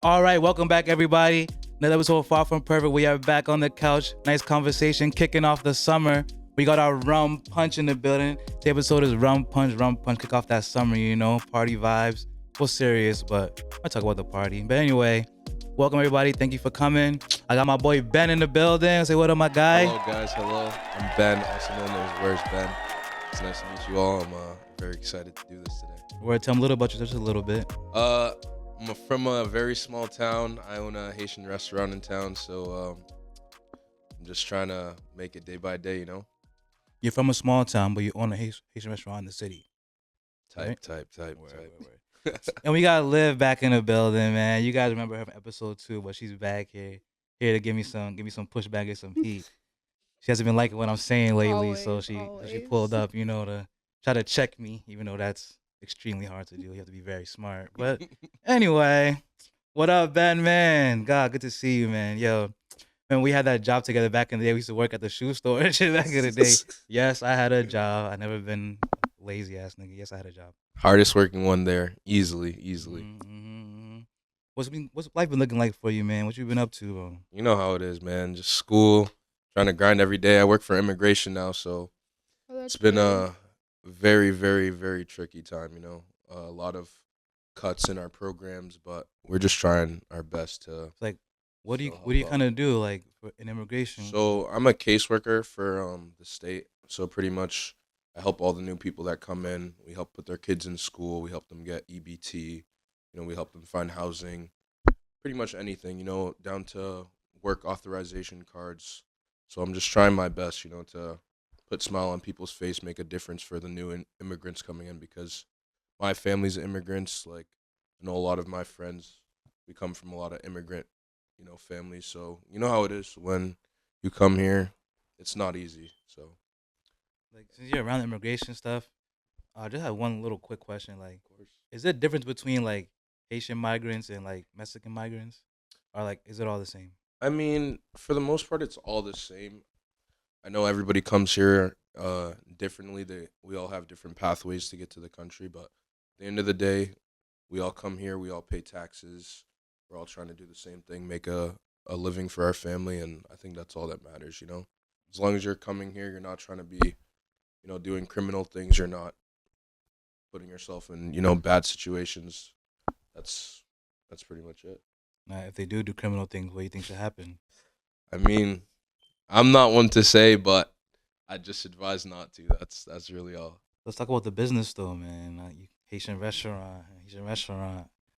All right, welcome back, everybody. Another episode of Far From Perfect. We are back on the couch. Nice conversation, kicking off the summer. We got our rum punch in the building. The episode is rum punch, kick off that summer, party vibes. Well, serious, but I talk about the party. But anyway, welcome everybody. Thank you for coming. I got my boy Ben in the building. Say what up, my guy. Hello, guys. Hello. I'm Ben, also known as Where's Ben. It's nice to meet you all. I'm very excited to do this today. Tell them a little about you, just a little bit. I'm from a very small town. I own a Haitian restaurant in town, so I'm just trying to make it day by day, You're from a small town, but you own a Haitian restaurant in the city. Type. Word. And we got Liv back in the building, man. You guys remember her from episode 2, but she's back here to give me some pushback, get some heat. She hasn't been liking what I'm saying lately, so she pulled up, to try to check me, even though that's extremely hard to do. You have to be very smart. But anyway, what up, Ben, man? God, good to see you, man. Yo, man, we had that job together back in the day. We used to work at the shoe store and shit back in the day. Yes, I had a job. I never been lazy ass nigga. Yes, I had a job. Hardest working one there, easily. Mm-hmm. What's life been looking like for you, man? What you been up to, bro? You know how it is, man. Just school, trying to grind every day. I work for immigration now, so it's been a very, very, very tricky time, a lot of cuts in our programs, but we're just trying our best to. Like, what do you kind of do, like, in immigration? So I'm a caseworker for the state. So pretty much I help all the new people that come in. We help put their kids in school. We help them get EBT. We help them find housing. Pretty much anything, down to work authorization cards. So I'm just trying my best, to put a smile on people's face, make a difference for the new immigrants coming in, because my family's immigrants. Like, I know a lot of my friends, we come from a lot of immigrant, families. So you know how it is when you come here, it's not easy. So, like, since you're around the immigration stuff, I just have one little quick question. Like, of course. is there a difference between, like, Haitian migrants and, like, Mexican migrants? Or, like, is it all the same? I mean, for the most part, it's all the same. I know everybody comes here differently. We all have different pathways to get to the country, but at the end of the day, we all come here. We all pay taxes. We're all trying to do the same thing, make a living for our family, and I think that's all that matters. As long as you're coming here, you're not trying to be, doing criminal things. You're not putting yourself in, bad situations. That's pretty much it. Now, if they do criminal things, what do you think should happen? I mean, I'm not one to say, but I just advise not to. That's really all. Let's talk about the business, though, man. Haitian restaurant.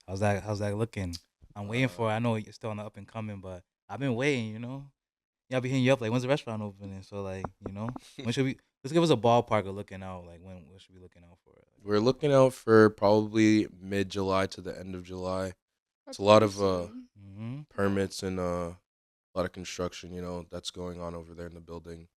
How's that looking? I'm waiting for it. I know you're still on the up and coming, but I've been waiting, Yeah, I'll be hitting you up, like, when's the restaurant opening? So, like, when should we, let's give us a ballpark of looking out. Like, when should we be looking out for it? We're looking out for probably mid-July to the end of July. It's a lot of permits and a lot of construction, that's going on over there in the building.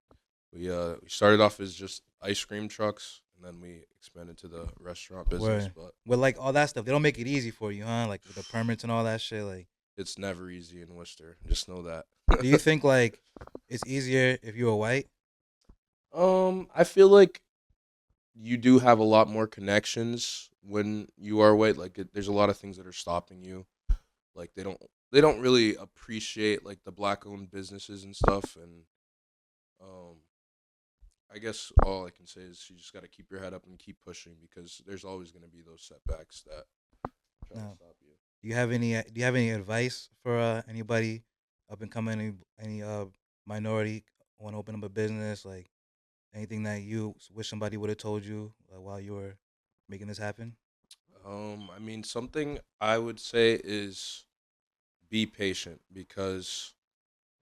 We started off as just ice cream trucks, and then we expanded to the restaurant business. But with, like, all that stuff, they don't make it easy for you, huh? Like, with the permits and all that shit, like. It's never easy in Worcester. Just know that. Do you think, like, it's easier if you were white? I feel like you do have a lot more connections when you are white. Like, there's a lot of things that are stopping you. Like, they don't really appreciate, like, the black-owned businesses and stuff. And I guess all I can say is you just got to keep your head up and keep pushing, because there's always going to be those setbacks that try to stop you. Do you have any advice for anybody up and coming, any minority want to open up a business, like anything that you wish somebody would have told you, like, while you were making this happen? I mean, something I would say is be patient, because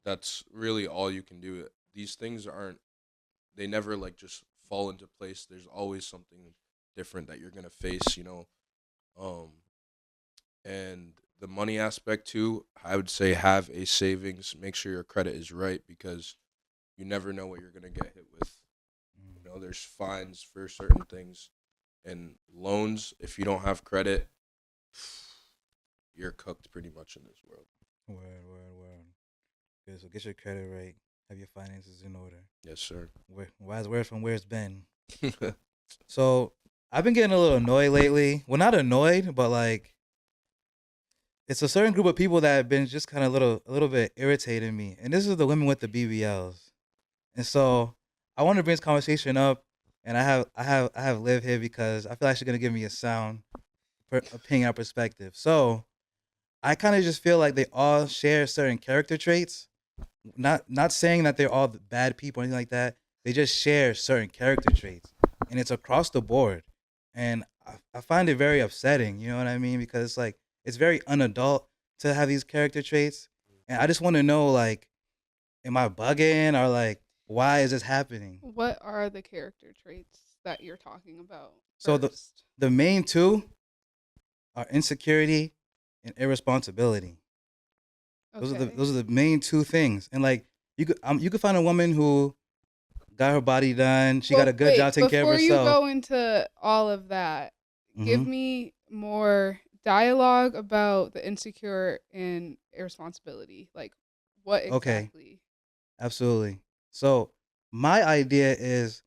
that's really all you can do. These things they never, like, just fall into place. There's always something different that you're gonna face, and the money aspect too. I would say have a savings. Make sure your credit is right, because you never know what you're gonna get hit with. There's fines for certain things, and loans. If you don't have credit, you're cooked pretty much in this world. Word. Good, so get your credit right. Have your finances in order. Yes, sir. Where's Ben? So I've been getting a little annoyed lately. Well, not annoyed, but, like, it's a certain group of people that have been just kind of a little bit irritating me, and this is the women with the BBLs. And so I want to bring this conversation up, and I have Liv here because I feel like she's gonna give me a sound opinion or perspective. So I kind of just feel like they all share certain character traits. Not saying that they're all bad people or anything like that. They just share certain character traits, and it's across the board. And I find it very upsetting. You know what I mean? Because it's like it's very unadult to have these character traits, and I just want to know like, am I bugging or like why is this happening? What are the character traits that you're talking about So first? the main two are insecurity and irresponsibility. Okay. Those are the main two things. And like you could find a woman who got her body done. She got a Well, good job wait, taking care of before you herself. go into all of that, Hmm. give me more dialogue about the insecure and irresponsibility. Like, what Okay, exactly? absolutely. So my idea is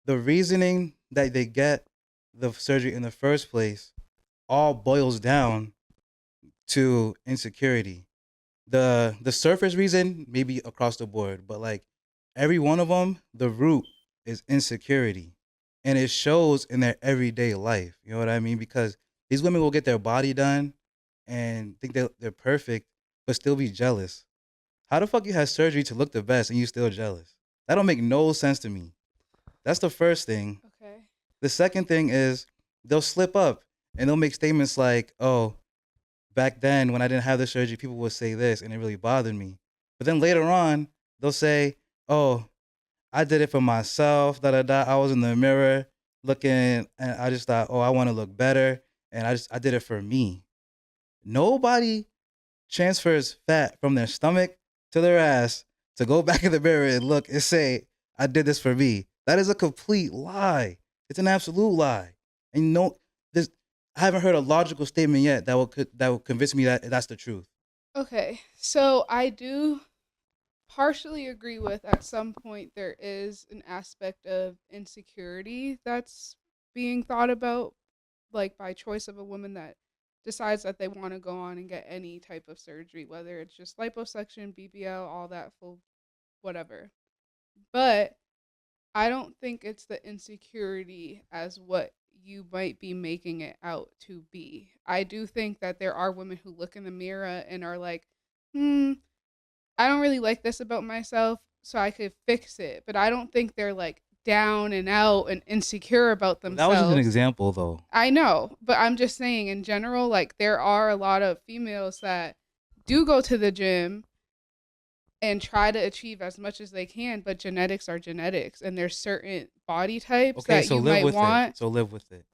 the reasoning that they get the surgery in the first place all boils down to insecurity. The surface reason maybe across the board, but like every one of them, the root is insecurity, and it shows in their everyday life. You know what I mean? Because these women will get their body done and think they're perfect, but still be jealous. How the fuck you had surgery to look the best and you still jealous? That don't make no sense to me. That's the first thing. Okay. The second thing is they'll slip up and they'll make statements like, "Oh, back then when I didn't have the surgery, people would say this and it really bothered me." But then later on, they'll say, "Oh, I did it for myself, da da da. I was in the mirror looking and I just thought, oh, I want to look better. And I did it for me." Nobody transfers fat from their stomach to their ass to go back in the mirror and look and say, I did this for me. That is a complete lie. It's an absolute lie. And no, this I haven't heard a logical statement yet that will convince me that that's the truth. Okay. So I do partially agree with at some point there is an aspect of insecurity that's being thought about, like by choice of a woman that decides that they want to go on and get any type of surgery, whether it's just liposuction, BBL, all that full whatever. But I don't think it's the insecurity as what you might be making it out to be. I do think that there are women who look in the mirror and are like, hmm, I don't really like this about myself, so I could fix it. But I don't think they're like down and out and insecure about Well, that was just an themselves. example though. I know, but I'm just saying in general, like there are a lot of females that do go to the gym and try to achieve as much as they can, but genetics are genetics, and there's certain body types Okay, that so you live might with it. want. So live with it.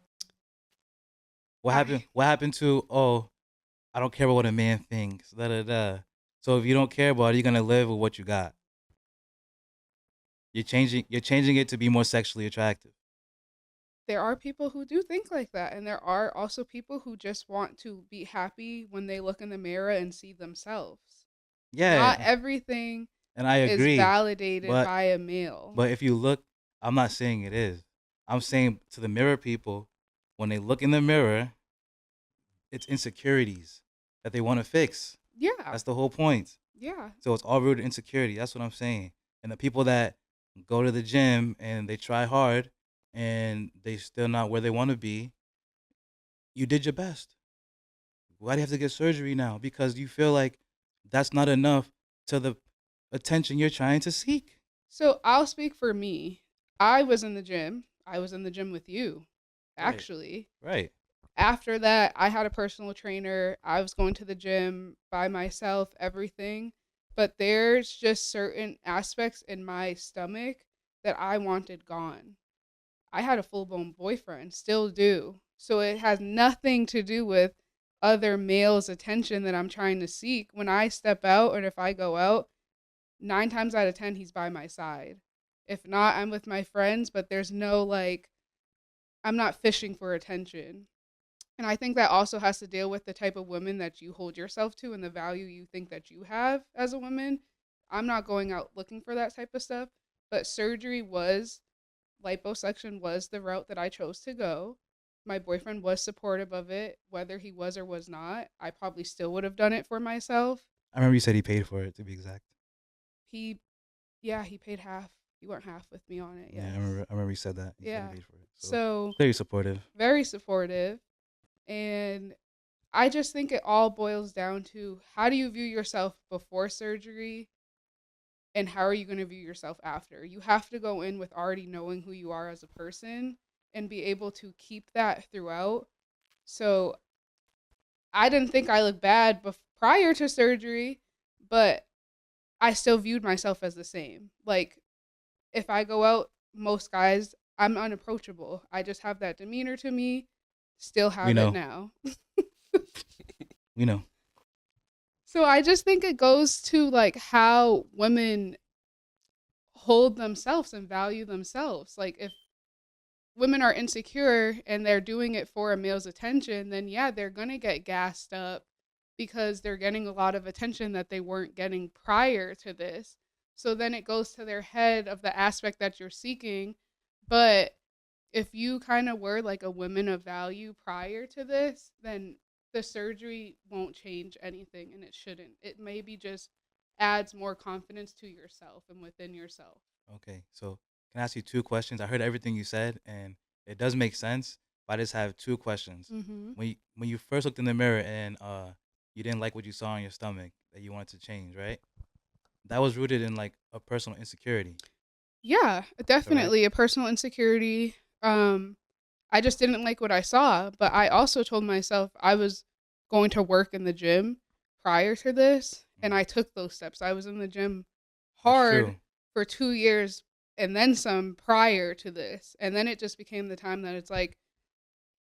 What happened? I What happened to? Oh, I don't care about what a man thinks. Da da da. So if you don't care about it, you're gonna live with what you got. You're changing it to be more sexually attractive. There are people who do think like that, and there are also people who just want to be happy when they look in the mirror and see themselves. Not Yeah, everything and I is agree. validated But by a male. if you look, I'm not saying it is. I'm saying to the mirror people, when they look in the mirror, it's insecurities that they want to fix. Yeah, That's the whole point. yeah. So it's all rooted in insecurity. That's what I'm saying. And the people that go to the gym and they try hard and they still not where they want to be, you did your best. Why do you have to get surgery now? Because you feel like that's not enough to the attention you're trying to seek. So I'll speak for me. I was in the gym. I was in the gym with you, Right. actually. Right. After that, I had a personal trainer. I was going to the gym by myself, everything. But there's just certain aspects in my stomach that I wanted gone. I had a full blown boyfriend, still do. So it has nothing to do with other males' attention that I'm trying to seek. When I step out and if I go out, 9 times out of 10, he's by my side. If not, I'm with my friends, but there's no like, I'm not fishing for attention. And I think that also has to deal with the type of woman that you hold yourself to and the value you think that you have as a woman. I'm not going out looking for that type of stuff, but surgery was liposuction was the route that I chose to go. My boyfriend was supportive of it, whether he was or was not. I probably still would have done it for myself. I remember you said he paid for it, to be exact. He, yeah, he paid half. He went half with me on it. Yeah, Yes. I remember you said that. You said Yeah. he paid for it. So Clearly supportive. very supportive. And I just think it all boils down to how do you view yourself before surgery and how are you going to view yourself after? You have to go in with already knowing who you are as a person and be able to keep that throughout. So I didn't think I looked bad prior to surgery, but I still viewed myself as the same. Like, if I go out, most guys, I'm unapproachable. I just have that demeanor to me, still We have it know. now. We know. So I just think it goes to like how women hold themselves and value themselves. Like, if women are insecure and they're doing it for a male's attention, then yeah, they're going to get gassed up because they're getting a lot of attention that they weren't getting prior to this. So then it goes to their head of the aspect that you're seeking. But if you kind of were like a woman of value prior to this, then the surgery won't change anything and it shouldn't. It maybe just adds more confidence to yourself and within yourself. Okay, so can I ask you 2 questions? I heard everything you said, and it does make sense. But I just have 2 questions. Mm-hmm. When you first looked in the mirror and you didn't like what you saw on your stomach that you wanted to change, right? That was rooted in like a personal insecurity, Yeah, correct? definitely a personal insecurity. I just didn't like what I saw, but I also told myself I was going to work in the gym prior to this, and Mm, I took those steps. I was in the gym that's hard true. for 2 years and then some prior to this. And then it just became the time that it's like,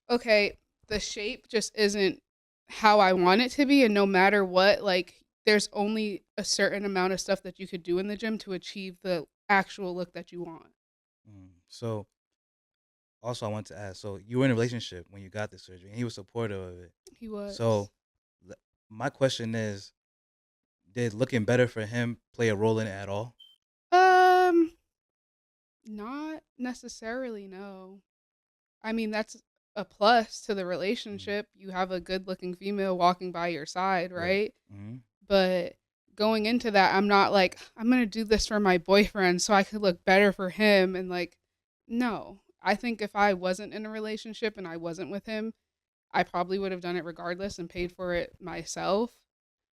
okay, the shape just isn't how I want it to be, and no matter what, like there's only a certain amount of stuff that you could do in the gym to achieve the actual look that you want. So also I want to ask. So you were in a relationship when you got the surgery, and he was supportive of it. He was. So l- my question is, did looking better for him play a role in it at all? Um, Not necessarily, no. I mean, that's a plus to the Mm, relationship. You have a good-looking female walking by your side, right. right? Hmm. But going into that, I'm not like, I'm going to do this for my boyfriend so I could look better for him. And like, no. I think if I wasn't in a relationship and I wasn't with him, I probably would have done it regardless and paid for it myself.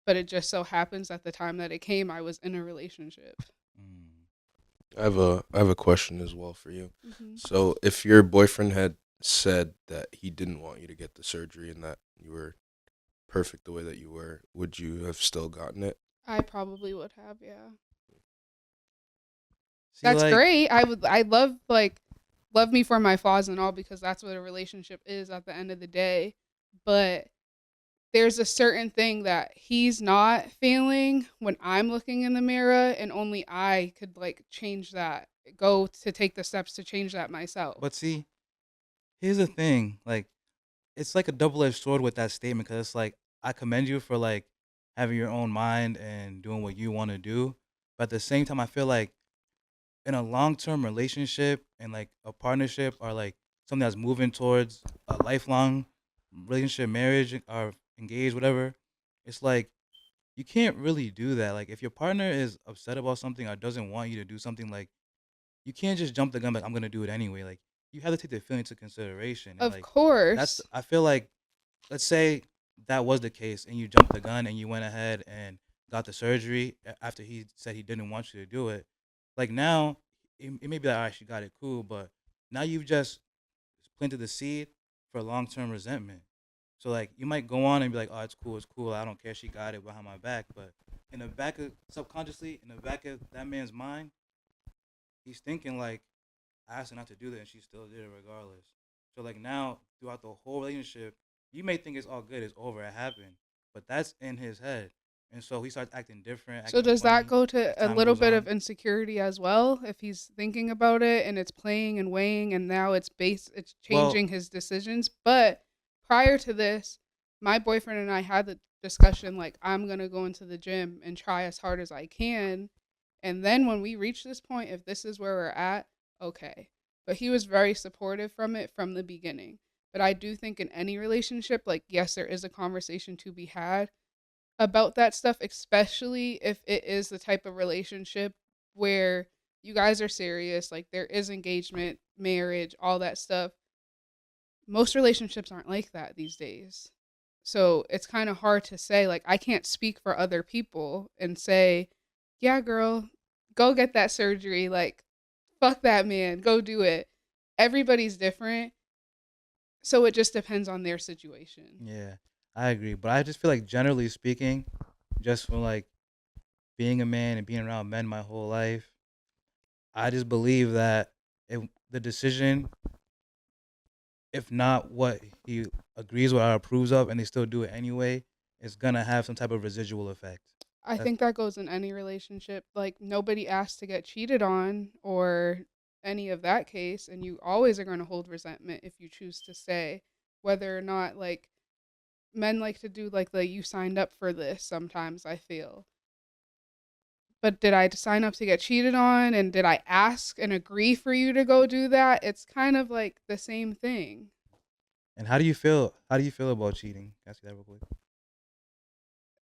But it just so happens at the time that it came, I was in a relationship. Mm. I have a question as well for you. Hmm. So, if your boyfriend had said that he didn't want you to get the surgery and that you were perfect the way that you were, would you have still gotten it? I probably would have, yeah. See, That's like, great. I love like love me for my flaws and all because that's what a relationship is at the end of the day. But there's a certain thing that he's not feeling when I'm looking in the mirror and only I could like change that. Go to take the steps to change that myself. but see, here's the thing. Like, it's like a double-edged sword with that statement because it's like I commend you for like having your own mind and doing what you want to do, but at the same time, I feel like in a long-term relationship and like a partnership or like something that's moving towards a lifelong relationship, marriage or engaged, whatever, it's like you can't really do that. Like if your partner is upset about something or doesn't want you to do something, like you can't just jump the gun like I'm gonna do it anyway. Like you have to take their feelings into consideration and Of like course. I feel like let's say that was the case and you jumped the gun and you went ahead and got the surgery after he said he didn't want you to do it. Like now, it may be like, all right, she got it, cool, but now you've just planted the seed for long term resentment. So like you might go on and be like, oh, it's cool, I don't care, she got it behind my back, but in the back of subconsciously, in the back of that man's mind, he's thinking like, I asked her not to do that and she still did it regardless. So like now throughout the whole relationship, you may think it's all good, it's over, it happened, but that's in his head, and so he starts acting different, So acting does that funny go as to a time little goes bit of on. insecurity as well if he's thinking about it and it's playing and weighing and now it's Well, changing his decisions? But prior to this, my boyfriend and I had the discussion like I'm going to go into the gym and try as hard as I can. And then when we reach this point, if this is where we're at, okay. But he was very supportive from it from the beginning. But I do think in any relationship, like, yes, there is a conversation to be had about that stuff, especially if it is the type of relationship where you guys are serious, like there is engagement, marriage, all that stuff. Most relationships aren't like that these days. So it's kind of hard to say, like, I can't speak for other people and say, yeah, girl, go get that surgery. Like, fuck that man, go do it. Everybody's different. So it just depends on their situation. Yeah, I agree. But I just feel like generally speaking, just from like being a man and being around men my whole life, I just believe that the decision, if not what he agrees with or approves of, and they still do it anyway, is gonna have some type of residual effect. I That's, think that goes in any relationship. Like, nobody asked to get cheated on or any of that case, and you always are going to hold resentment if you choose to stay. Whether or not, like, men like to do like the you signed up for this sometimes, I feel. But did I sign up to get cheated on, and did I ask and agree for you to go do that? It's kind of like the same thing. and how do you feel? How do you feel about cheating? Can I ask you that real quick?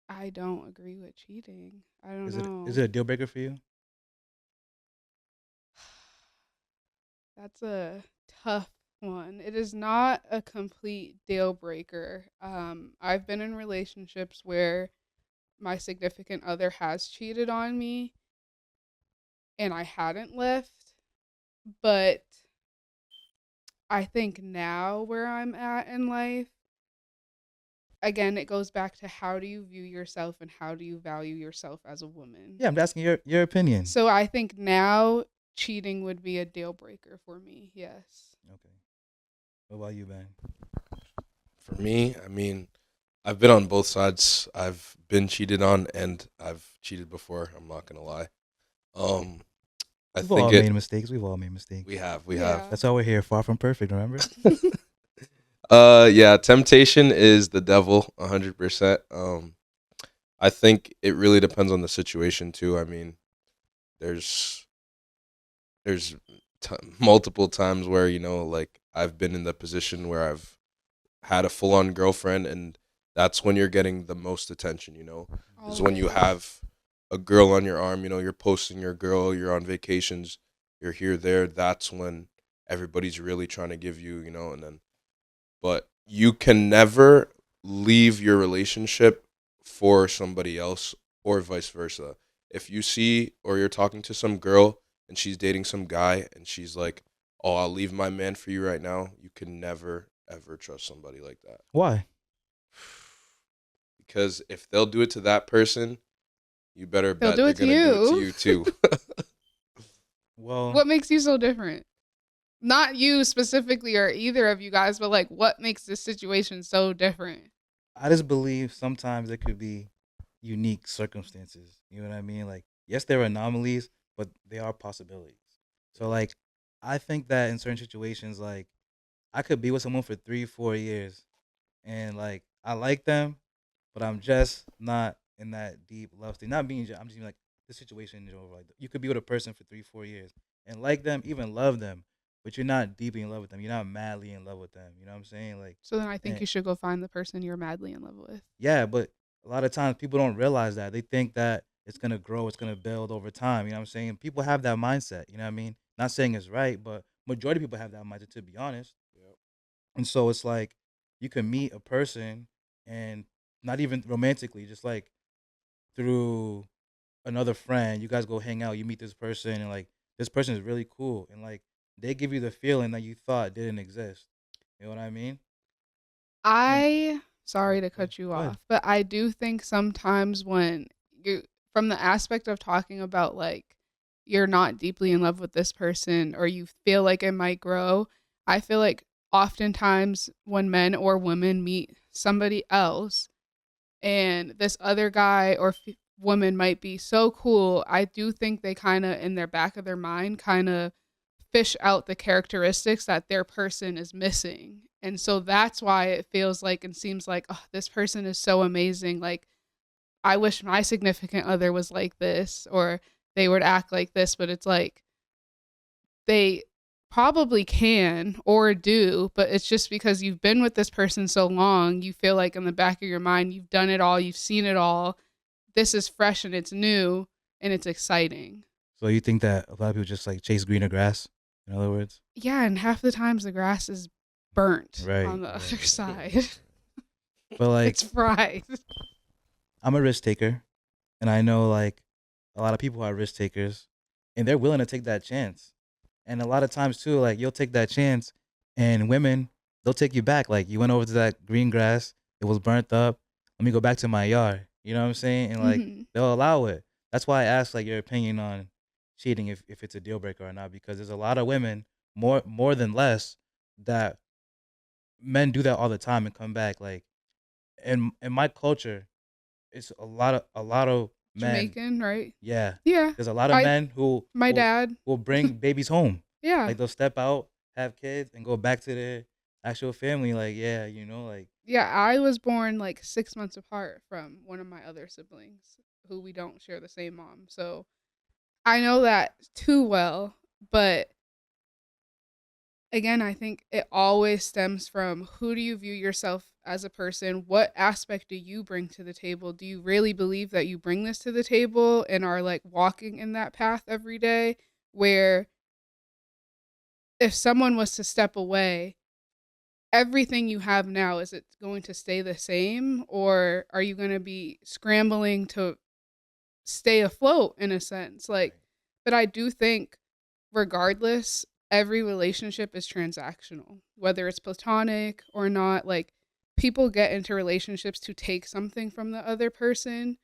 I don't agree with cheating. I don't Is know. it a deal breaker for you? That's a tough one. It is not a complete deal breaker. I've been in relationships where my significant other has cheated on me and I hadn't left, but I think now where I'm at in life, again, it goes back to how do you view yourself and how do you value yourself as a woman. Yeah, I'm asking your opinion. So I think now cheating would be a deal breaker for me. Yes. Okay. What about you, Ben? For me, I mean, I've been on both sides. I've been cheated on and I've cheated before. I'm not gonna lie. Um, I We've all think made mistakes. We've all made mistakes. we have. Yeah. That's why we're here. Far from perfect. Remember? Yeah, temptation is the devil, 100%. I think it really depends on the situation too. I mean, there's there's multiple times where like I've been in the position where I've had a full on girlfriend, and that's when you're getting the most attention. Is when you Always. have a girl on your arm. You're posting your girl. You're on vacations. You're here, there. That's when everybody's really trying to give you. And then but you can never leave your relationship for somebody else or vice versa. If you see or you're talking to some girl and she's dating some guy and she's like, "Oh, I'll leave my man for you right now," you can never ever trust somebody like that. Why? Because if they'll do it to that person, you better They'll bet do they're it to going to do it to you. you too. Well, What makes you so different? Not you specifically or either of you guys, but like what makes this situation so different? I just believe sometimes it could be unique circumstances. You know what I mean? Like, yes, there are anomalies, but they are possibilities. So, like, I think that in certain situations, like, I could be with someone for 3, 4 years, and like, I like them, but I'm just not in that deep love state. Not being, I'm just being like the situation is over. Like, you could be with a person for 3, 4 years and like them, even love them, but you're not deeply in love with them. You're not madly in love with them. You know what I'm saying? Like, So then I think and you should go find the person you're madly in love with. yeah, but a lot of times people don't realize that. They think that it's gonna grow, it's gonna build over time. You know what I'm saying? People have that mindset. You know what I mean? Not saying it's right, but majority of people have that mindset, to be honest. Yep. And so it's like you can meet a person and not even romantically, just like through another friend, you guys go hang out, you meet this person, and like this person is really cool, and like they give you the feeling that you thought didn't exist. You know what I mean? And Sorry to go cut you ahead. off, but I do think sometimes when you, from the aspect of talking about like you're not deeply in love with this person or you feel like it might grow, I feel like oftentimes when men or women meet somebody else and this other guy or woman might be so cool, I do think they kind of in their back of their mind kind of fish out the characteristics that their person is missing. And so that's why it feels like and seems like, oh, this person is so amazing. Like, I wish my significant other was like this or they would act like this. But it's like they probably can or do, but it's just because you've been with this person so long, you feel like in the back of your mind, you've done it all, you've seen it all. This is fresh and it's new and it's exciting. So you think that a lot of people just like chase greener grass? In other words, Yeah, and half the times the grass is burnt Right, on the right. other side. but like It's fried. I'm a risk taker, and I know like a lot of people are risk takers, and they're willing to take that chance. And a lot of times too, like you'll take that chance, and women they'll take you back. Like you went over to that green grass, it was burnt up. Let me go back to my yard. You know what I'm saying? And like Mhm. they'll allow it. That's why I asked like your opinion on cheating if it's a deal breaker or not, because there's a lot of women more than less that men do that all the time and come back. Like in my culture, it's a lot of men. Jamaican, right? Yeah, Yeah. there's a lot of I men who my dad. will bring babies home. Yeah. Like they'll step out, have kids, and go back to their actual family. Like like Yeah, I was born like 6 months apart from one of my other siblings who we don't share the same mom. So I know that too well, but again, I think it always stems from who do you view yourself as a person? What aspect do you bring to the table? Do you really believe that you bring this to the table and are like walking in that path every day? Where if someone was to step away, everything you have now, is it going to stay the same? Or are you going to be scrambling to stay afloat in a sense? Like, but I do think regardless, every relationship is transactional, whether it's platonic or not. Like, people get into relationships to take something from the other person.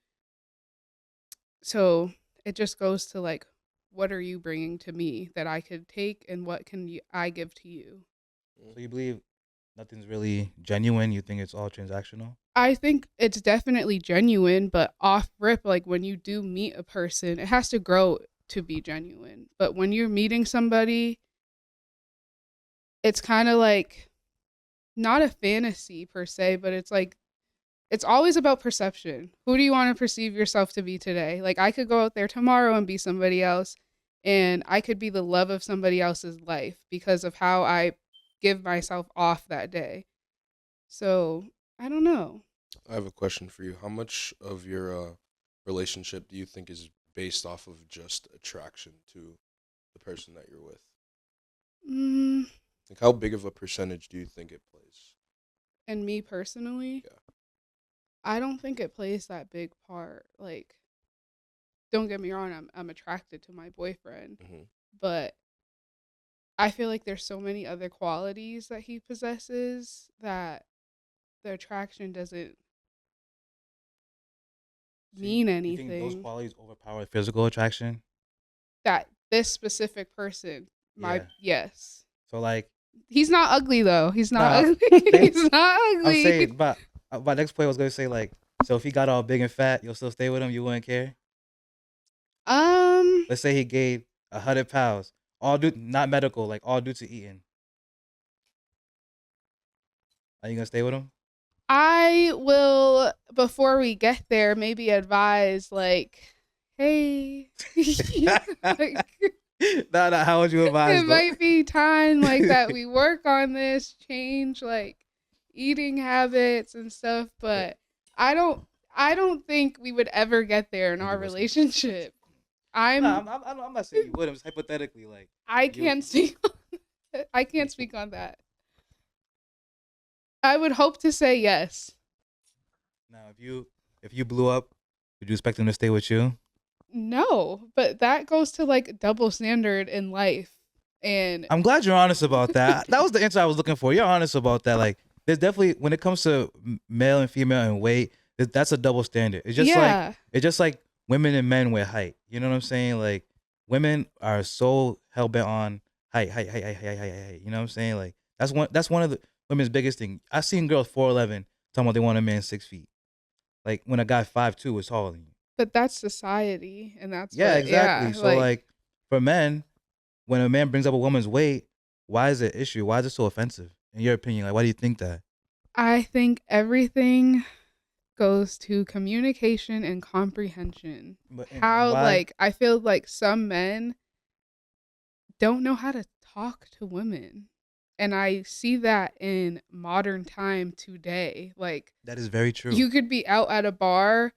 So it just goes to like, what are you bringing to me that I could take, and what can I give to you? So you believe nothing's really genuine? You think it's all transactional? I think it's definitely genuine, but off rip, like when you do meet a person, it has to grow to be genuine. But when you're meeting somebody, it's kind of like not a fantasy per se, but it's like it's always about perception. Who do you want to perceive yourself to be today? Like I could go out there tomorrow and be somebody else, and I could be the love of somebody else's life because of how I give myself off that day. So, I don't know. I have a question for you. How much of your relationship do you think is based off of just attraction to the person that you're with? Mm, Like, how big of a percentage do you think it plays? and me personally, Yeah. I don't think it plays that big part. Like, don't get me wrong, I'm attracted to my boyfriend, Mm-hmm. but I feel like there's so many other qualities that he possesses that the attraction doesn't mean You think those anything. qualities overpower physical attraction? That this specific person, Yeah. yes. So like, He's not ugly though. He's not Nah, ugly. they- He's not I'm ugly. saying, but my next point was gonna say like, so if he got all big and fat, you'll still stay with him. You wouldn't care. Um, Let's say he gained 100 pounds, all due not medical, like all due to eating. Are you gonna stay with him? I will, before we get there, maybe advise like, hey, like, Nah, how would you advise it though? might be time like that we work on this, change like eating habits and stuff, but I don't think we would ever get there in our relationship. I'm I'm not saying you would. I'm just hypothetically like. I you- can't speak I can't speak on that. I would hope to say yes. Now, if you blew up, would you expect him to stay with you? No, but that goes to like double standard in life. And I'm glad you're honest about that. That was the answer I was looking for. You're honest about that. Like, there's definitely when it comes to male and female and weight, that's a double standard. It's just like women and men with height. You know what I'm saying? Like, women are so hell bent on height. You know what I'm saying? Like, that's one of the women's biggest thing. I've seen girls 4'11" talking about they want a man 6 feet. Like when a guy 5'2" is taller than you. but that's society, and that's Yeah, what, exactly. Yeah, So like for men, when a man brings up a woman's weight, why is it an issue? Why is it so offensive? In your opinion, like why do you think that? I think everything goes to communication and comprehension. And How why? like I feel like some men don't know how to talk to women. And I see that in modern time today. Like, That is very true. you could be out at a bar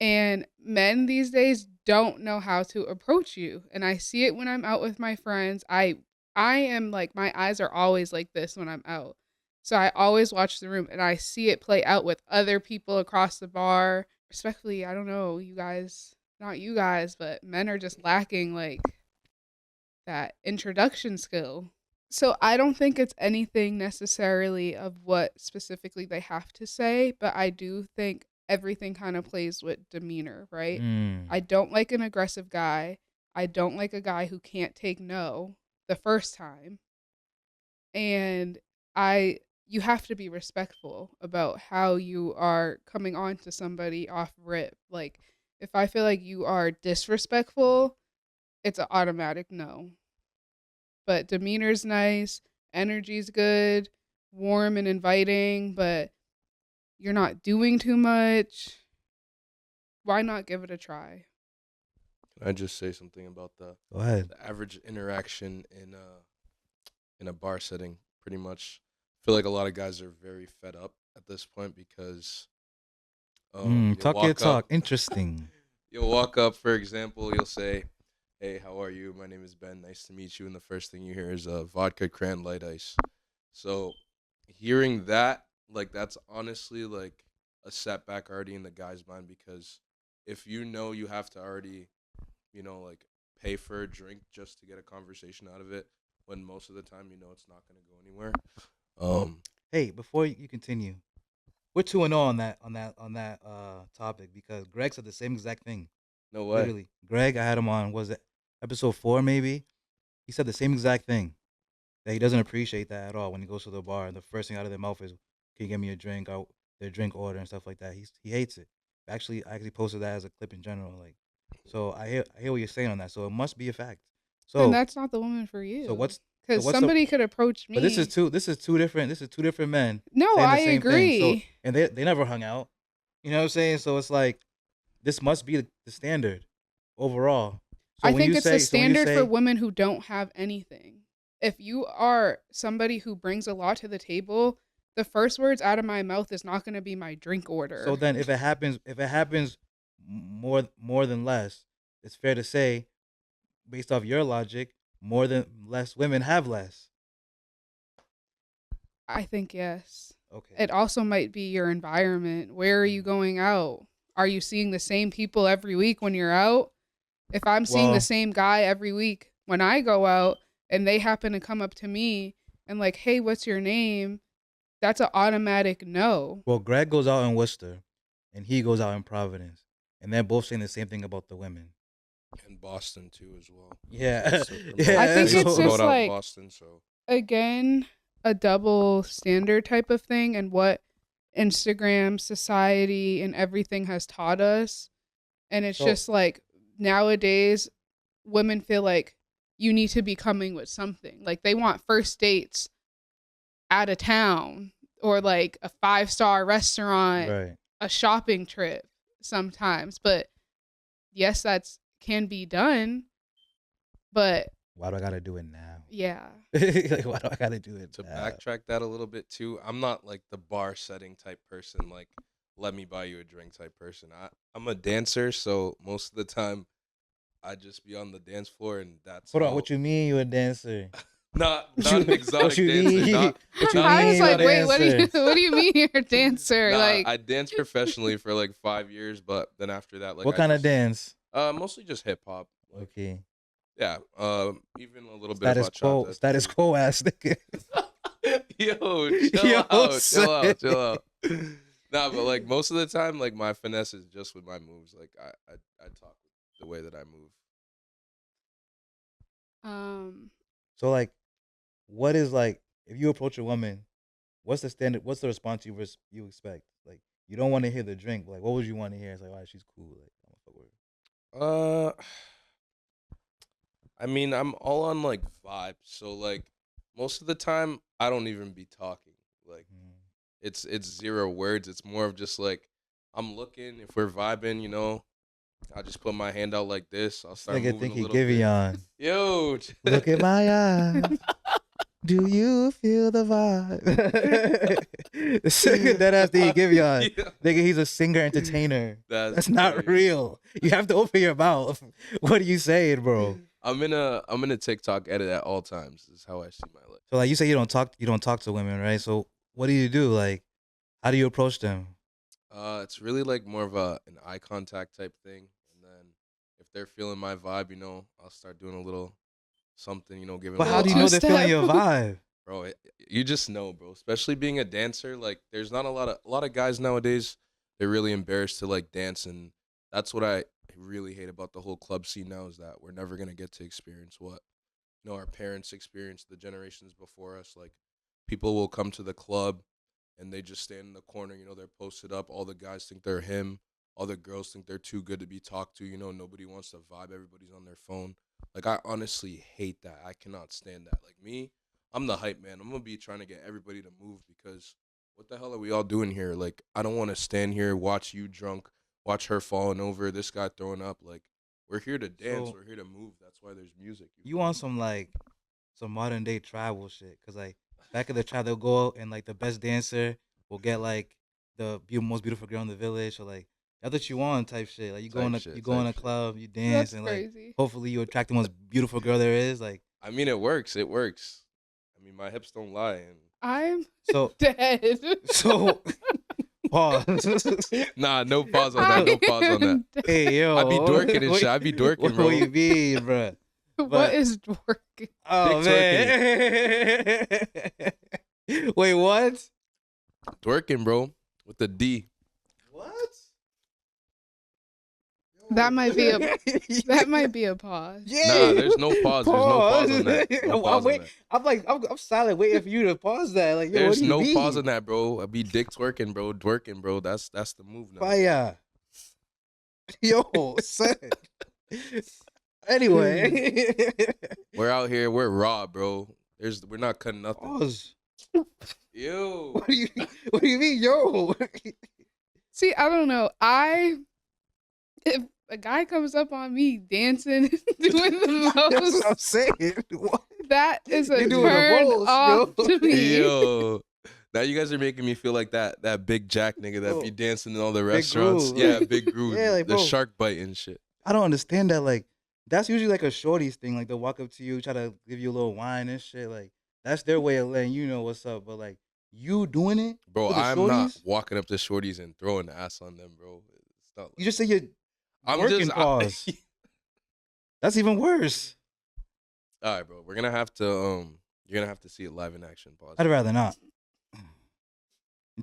and men these days don't know how to approach you. And I see it when I'm out with my friends. I am like, my eyes are always like this when I'm out. So I always watch the room and I see it play out with other people across the bar. Respectfully, I don't know, you guys, not you guys, but men are just lacking like that introduction skill. So I don't think it's anything necessarily of what specifically they have to say, but I do think everything kind of plays with demeanor, right? I don't like an aggressive guy. I don't like a guy who can't take no the first time. And you have to be respectful about how you are coming on to somebody off rip. Like, if I feel like you are disrespectful, it's an automatic no. But demeanor's nice, energy's good, warm and inviting, but you're not doing too much. Why not give it a try? Can I just say something about Go ahead. the average interaction in a bar setting? Pretty much, I feel like a lot of guys are very fed up at this point because you'll Talk your walk talk. up, Interesting. you'll walk up, for example, you'll say, "Hey, how are you? My name is Ben. Nice to meet you." And the first thing you hear is vodka cran light ice. So hearing that, like, that's honestly like a setback already in the guy's mind, because if you know you have to already, like, pay for a drink just to get a conversation out of it, when most of the time it's not going to go anywhere. Hey, before you continue, we're 2-0 on that topic because Greg said the same exact thing. No way. Literally, Greg, I had him on. Was it episode 4? Maybe he said the same exact thing. That he doesn't appreciate that at all when he goes to the bar and the first thing out of their mouth is, "Can you get me a drink?" Or their drink order and stuff like that. He hates it. Actually, I actually posted that as a clip in general. Like, so I hear what you're saying on that. So it must be a fact. Then So that's not the woman for you. so what's Because what's somebody could approach me. But this is two different men No, saying the I same thing. So agree. and they never hung out. You know what I'm saying? So it's like this must be the standard overall. So I when think you it's the say so when you standard for say women who don't have anything. If you are somebody who brings a lot to the table, the first words out of my mouth is not going to be my drink order. so then if it happens more than less, it's fair to say, based off your logic, more than less women have less. I think yes. Okay. It also might be your environment. Where are you going out? Are you seeing the same people every week when you're out? If I'm seeing the Well, same guy every week when I go out and they happen to come up to me and like, "Hey, what's your name?" That's an automatic no. well, Greg goes out in Worcester, and he goes out in Providence, and they're both saying the same thing about the women. And Boston too as well. Yeah, They still promote- yeah. I think they it's still just promote out in like- Boston. So Again, a double standard type of thing, and what Instagram society and everything has taught us. And it's So- just like nowadays women feel like you need to be coming with something. Like they want first dates out of town or like a 5-star restaurant, Right. a shopping trip sometimes. But yes, that's can be done. But Why do I gotta do it now? yeah. Like, why do I gotta do it to now? backtrack that a little bit too, I'm not like the bar setting type person, like let me buy you a drink type person. I'm a dancer, so most of the time I just be on the dance floor, and that's Hold on, all. what you mean you a dancer? Not What an exotic what you dancer. mean? Not, What you not I an was mean, like, a wait, what dancer? do you mean you're a dancer? Nah, Like I danced professionally for like 5 years, but then after that, like, What I kind of just, dance? Mostly just hip hop. Like, Okay. yeah, even a little bit Status of quo, bachata. status quo ass nigga. Yo, Yo, chill out. say- Nah, but like most of the time, like my finesse is just with my moves. Like I talk the way that I move. So like, what is like if you approach a woman, what's the standard? What's the response you expect? Like you don't want to hear the drink, but like what would you want to hear? It's like, all right, she's cool. Like I'm gonna fuck with her. I mean, I'm all on like vibe. So like most of the time, I don't even be talking. Like it's 0 words. It's more of just like I'm looking. If we're vibing, I just put my hand out like this. I'll start Nigga moving think a he little give bit. on. Yo, Look at my eyes. Do you feel the vibe? The singer that ass that he give y'all. Yeah. Nigga, he's a singer entertainer. That's not crazy. real. You have to open your mouth. What are you saying, bro? I'm in a TikTok edit at all times. This is how I see my life. So like you say you don't talk to women, right? So what do you do? Like, how do you approach them? It's really like more of an eye contact type thing, and then if they're feeling my vibe, I'll start doing a little something, giving But a how little do you know they're feeling two-step. your vibe? bro. You just know, bro. Especially being a dancer, like there's not a lot of guys nowadays. They're really embarrassed to like dance, and that's what I really hate about the whole club scene now is that we're never gonna get to experience what our parents experienced, the generations before us. Like people will come to the club and they just stand in the corner. They're posted up. All the guys think they're him. All the girls think they're too good to be talked to. Nobody wants to vibe. Everybody's on their phone. Like I honestly hate that. I cannot stand that. Like me, I'm the hype man. I'm gonna be trying to get everybody to move because what the hell are we all doing here? Like I don't want to stand here, watch you drunk, watch her falling over, this guy throwing up. Like we're here to dance. So We're here to move. That's why there's music. you want some modern day tribal shit? Cause like back in the tribe they'll go out and like the best dancer will get like the most beautiful girl in the village or like that's what you want type shit. Like Type shit. you go in Type a shit. club, you dance That's and like crazy. hopefully you attract the most beautiful girl there is. Like I mean, it works. It works. I mean, my hips don't lie. I'm so dead. so pause. Nah, no pause on that. No pause on that. am dead. Hey yo, I be dorking and what- shit. I be dorking, What bro. you mean, bro? What But- is working? Oh Dick man! Wait, what? Dorking, bro, with the D. What? That might be a that might be a pause. Yeah. Nah, there's no pause. There's no pause on that. No pause on that. I'm silent, waiting for you to pause that. Like, yo, what There's do you no mean? pause on that, bro. I be dick twerking, bro. Dwerking, bro. That's the move now. Fire. Yo, son. Anyway. We're out here. We're raw, bro. We're not cutting nothing. Pause. Ew. What do you mean, yo? See, I don't know. If a guy comes up on me dancing, doing the That's most, what I'm saying. What? that is a You're doing the turn most, off yo. to me. Yo. Now you guys are making me feel like that big Jack nigga that be Oh, dancing in all the Big restaurants. Groove. Yeah, big groove. Yeah, like, the bro. shark bite and shit. I don't understand that. Like, that's usually like a shorties thing. Like, they'll walk up to you, try to give you a little wine and shit. Like, that's their way of letting you know what's up. But like, you doing it, Bro, with the I'm not shorties? walking up to shorties and throwing ass on them, bro. It's not like You just say you're I'm working just pause. That's even worse. all right, bro. We're gonna have to you're gonna have to see it live in action. Pause. I'd rather not.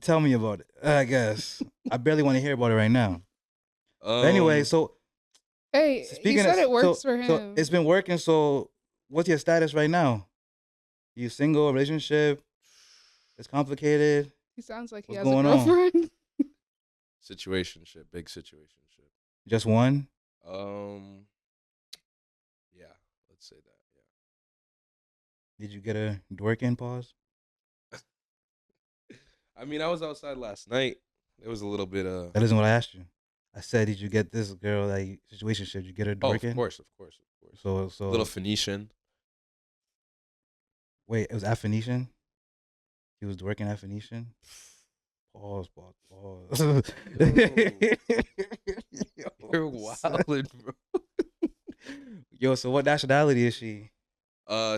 Tell me about it. I guess I barely want to hear about it right now. But anyway, so Hey, he speaking said of, it works so, for him. so it's been working. So what's your status right now? You single, relationship? It's complicated. He sounds like he What's has a going on? girlfriend. situationship, big situationship. Just one? Yeah, let's say that. Did you get a working pause? Yeah. I mean, I was outside last night. It was a little bit That isn't what I asked you. I said, did you get this girl like situationship? Did you get her oh, working? of course. So Little Phoenician. wait, it was at Phoenician. He was working at Phoenician. Pause. You're Yo, wildin', bro. Yo, so what nationality is she?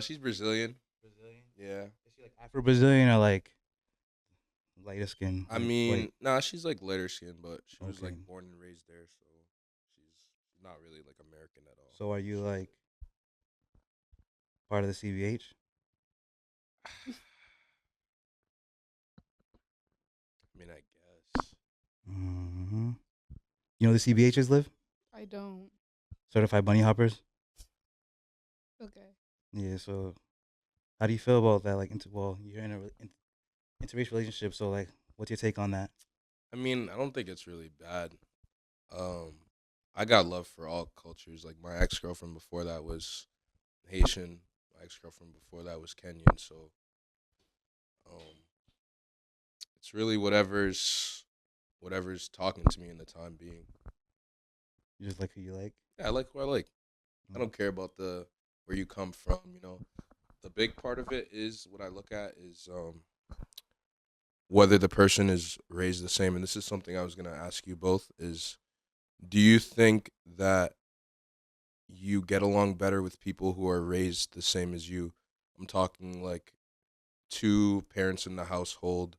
She's Brazilian. Brazilian. Yeah. Is she like Afro Brazilian or like lighter skin? I mean, nah, she's like lighter skin, but she was like Okay. born and raised there, so she's not really like American at all. So are you like part of the CBH? I mean, I guess. Mm-hmm. You know where the CBHs live? I don't. Certified bunny hoppers. Okay. Yeah. So how do you feel about that? Like, you're in a interracial relationship. So like, what's your take on that? I mean, I don't think it's really bad. I got love for all cultures. Like my ex-girlfriend before that was Haitian. My ex-girlfriend before that was Kenyan. So, it's really whatever's talking to me in the time being. You just like who you like. Yeah, I like who I like. I don't care about where you come from. The big part of it is what I look at is whether the person is raised the same. And this is something I was gonna ask you both: is do you think that you get along better with people who are raised the same as you? I'm talking like two parents in the household.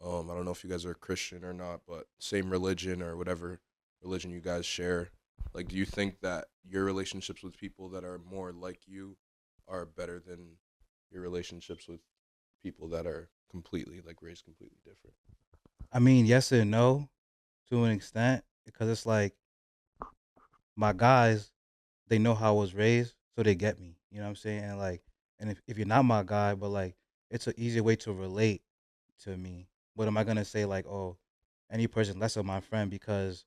I don't know if you guys are Christian or not, but same religion or whatever religion you guys share. Like, do you think that your relationships with people that are more like you are better than your relationships with people that are completely like raised completely different? I mean, yes and no to an extent because it's like my guys, they know how I was raised, so they get me. You know what I'm saying? And like, and if you're not my guy, but like, it's an easier way to relate to me. But am I gonna say like, oh, any person less of my friend because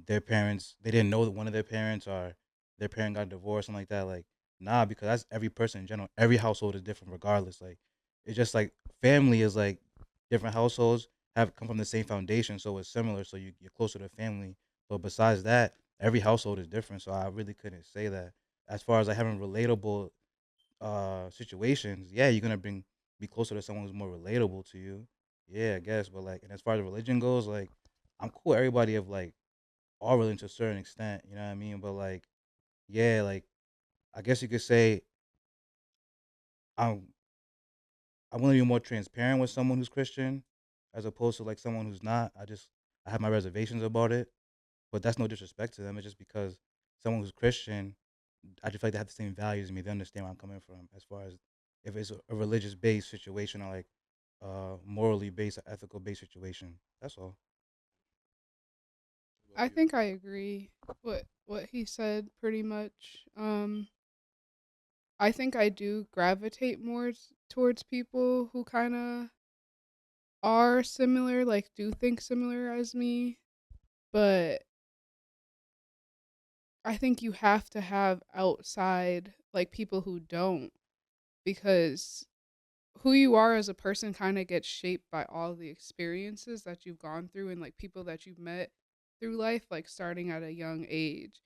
their parents they didn't know that one of their parents or their parent got divorced, something like that? Like, nah, because that's every person in general. Every household is different, regardless. Like, it's just like family is like different households have come from the same foundation, so it's similar. So you're closer to family. But besides that, every household is different. So I really couldn't say that. As far as like having relatable situations, yeah, you're gonna be closer to someone who's more relatable to you. Yeah, I guess. But like, and as far as religion goes, like, I'm cool with everybody of like all religion to a certain extent. You know what I mean? But like, yeah, like I guess you could say I'm I'm willing to be more transparent with someone who's Christian, as opposed to like someone who's not. I have my reservations about it, but that's no disrespect to them. It's just because someone who's Christian, I just feel like they have the same values as me. They understand where I'm coming from, as far as if it's a religious based situation or like morally based or ethical based situation. That's all. What I about you? think I agree what he said pretty much. I think I do gravitate more towards people who kind of are similar, like do think similar as me, but I think you have to have outside like people who don't, because who you are as a person kind of gets shaped by all the experiences that you've gone through and like people that you've met through life, like starting at a young age.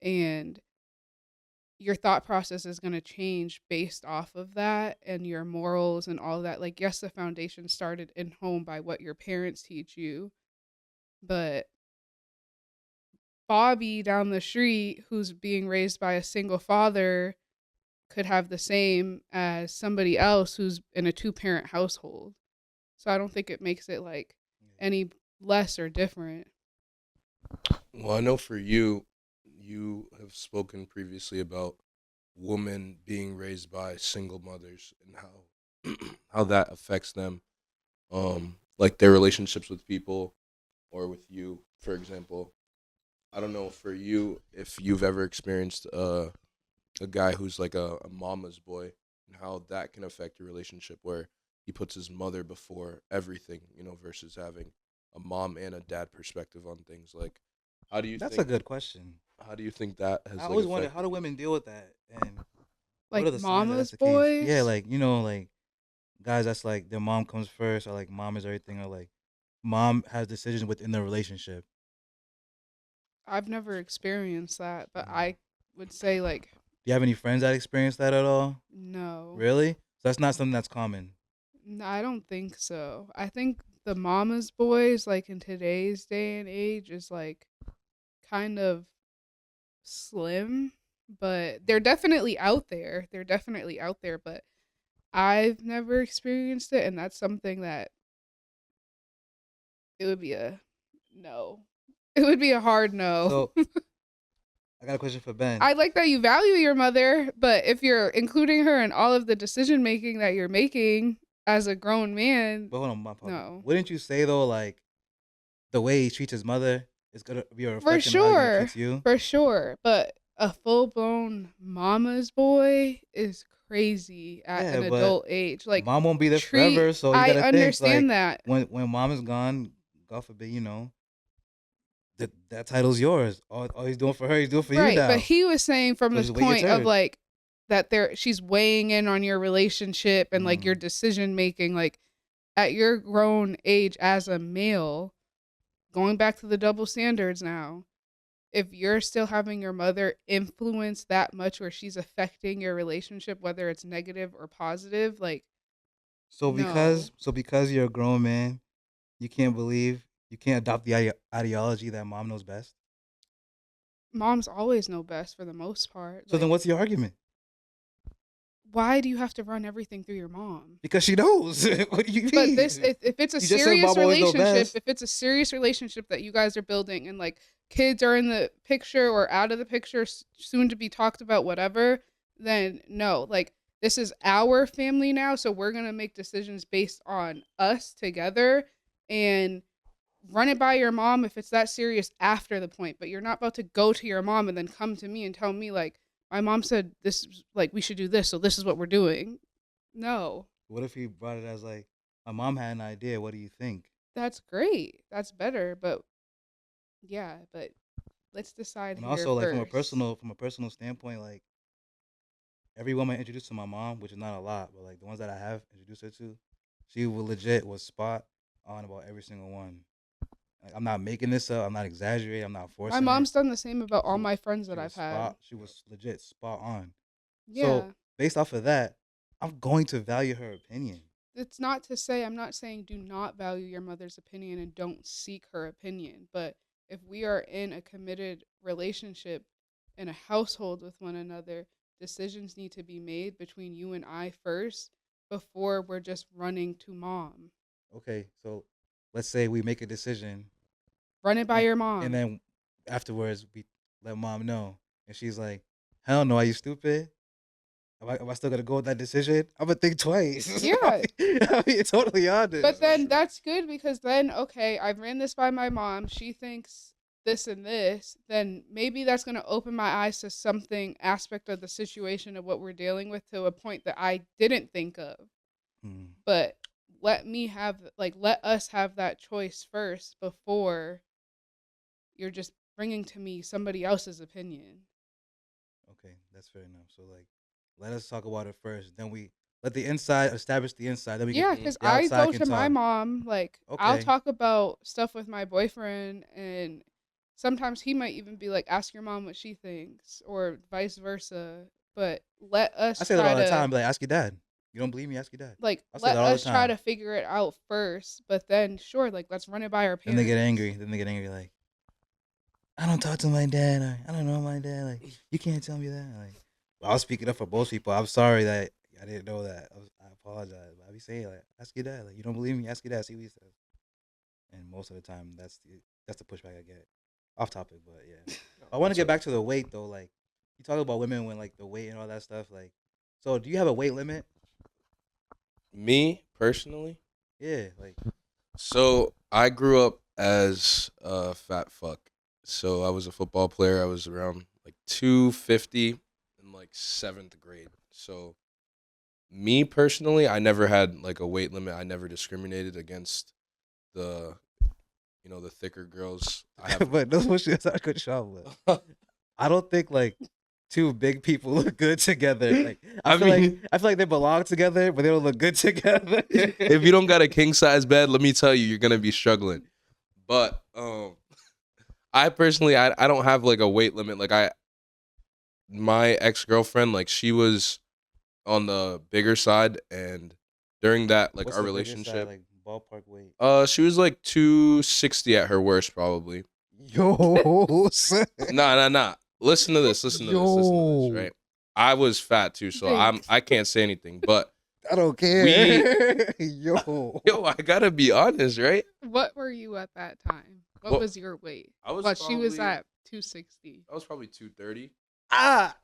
And your thought process is going to change based off of that and your morals and all that. Like, yes, the foundation started in home by what your parents teach you, but Bobby down the street, who's being raised by a single father, could have the same as somebody else who's in a two-parent household. So I don't think it makes it like any less or different. Well, I know for you, you have spoken previously about women being raised by single mothers and how how that affects them, like their relationships with people or with you, for example. I don't know for you if you've ever experienced a guy who's like a mama's boy and how that can affect your relationship where he puts his mother before everything, versus having a mom and a dad perspective on things. Like, how do you That's a think good question. that I has like always wonder how affected do you? women deal with that, and what Like are the signs that that's mama's the case? Yeah, boys, like like guys that's like their mom comes first, or like mom is everything, or like mom has decisions within the relationship. I've never experienced that, but Mhm. I would say like Do you have any friends that experience that at all? no. Really? So that's not something that's common. No, I don't think so. I think the mama's boys, like in today's day and age, is like kind of slim, but they're definitely out there. They're definitely out there, but I've never experienced it, and that's something that it would be a no. It would be a hard no. So I got a question for Ben. I like that you value your mother, but if you're including her in all of the decision making that you're making as a grown man, But hold on, my fault. no. Wouldn't you say though, like the way he treats his mother is gonna be a For reflection on how he's gonna sure. treat you? For sure. But a full blown mama's boy is crazy at Yeah, an but adult age. Like mom won't be there treat forever, so you I gotta think like understand that. when mom is gone, God forbid, that title's yours. All he's doing for her, he's doing for you Right. But now. he was saying from So this just wait your point of turn. like that she's weighing in on your relationship and like your Mm. decision making, like at your grown age as a male, going back to the double standards now. if you're still having your mother influence that much where she's affecting your relationship, whether it's negative or positive, like, So no. because you're a grown man, you can't adopt the ideology that mom knows best. Moms always know best for the most part. So then, Like, what's your argument? why do you have to run everything through your mom? Because she knows. What do you But this, mean? if it's a You just said serious mom always know relationship, best. if it's a serious relationship that you guys are building and like kids are in the picture or out of the picture, soon to be talked about, whatever, then no. Like, this is our family now, so we're going to make decisions based on us together and run it by your mom if it's that serious after the point. But you're not about to go to your mom and then come to me and tell me, like, my mom said this, like, we should do this, so this is what we're doing. No. What if he brought it as like, my mom had an idea. What do you think? That's great. That's better. But yeah, but let's decide And here also, like first. from a personal standpoint, like every woman I introduced to my mom, which is not a lot, but like the ones that I have introduced her to, she was spot on about every single one. Like, I'm not making this up. I'm not exaggerating. I'm not My forcing it. mom's done the same about all She my friends that I've had. she was legit spot on. So Yeah. based off of that, I'm going to value her opinion. It's not to say, I'm not saying do not value your mother's opinion and don't seek her opinion. But if we are in a committed relationship in a household with one another, decisions need to be made between you and I first before we're just running to mom. Okay, so let's say we make a decision, Run it by and, your and mom. then afterwards we let mom know, and she's like, "Hell no, are you stupid? Am I still gonna go with that decision? I'm gonna think twice." Yeah. I mean, totally But honest. then that's good because then, okay, I ran this by my mom. She thinks this and this. Then maybe that's going to open my eyes to something aspect of the situation of what we're dealing with to a point that I didn't think of. Hmm. But let us have that choice first before you're just bringing to me somebody else's opinion. Okay, that's fair enough. So like, let us talk about it first. Then we let the inside establish the inside. Then we can Yeah, Mhm. because the I outside go can to my talk. mom, like, I'll Okay. talk about stuff with my boyfriend, and sometimes he might even be like, ask your mom what she thinks, or vice versa. But let I us say that try all the to, time. Like, ask your dad. You don't believe me? Ask your dad. like, I say let that all the us try time. to figure it out first, but then, sure, like, let's run it by our Then they get parents. angry. Then they get angry. Like, I don't talk to my dad. Or, I don't know my dad. Like, you can't tell me that. Like, well, I'll speak it up for both people. I'm sorry that I didn't know that. I apologize. But I be saying like, ask your dad. Like, you don't believe me? Ask your dad. See what he says. And most of the time, that's the pushback I get. Off topic, but yeah. I want to That's get okay. back to the weight though. Like, you talk about women when like the weight and all that stuff. Like, so do you have a weight limit? Me personally, Yeah. Like, so I grew up as a fat fuck. So I was a football player. I was around like 250 in like 7th grade. So me personally, I never had like a weight limit. I never discriminated against the the thicker girls. I have but those bullshit are good shot. But I don't think like two big people look good together. Like, I mean, I feel like they belong together, but they don't look good together. if you don't got a king size bed, let me tell you, you're gonna be struggling. But I personally, I don't have like a weight limit. Like my ex girlfriend, like she was on the bigger side, and during that, like What's our the bigger side? relationship, Like ballpark weight. she was like 260 at her worst, probably. Yo, son. Nah. Listen to this. Listen to this. Yo. Right. I was fat too, so Thanks. I can't say anything. But I don't we, care. Yo. yo, I gotta be honest, right? What were you at that time? What Well, was your weight? I was Well, she was probably at 260. 230. Ah.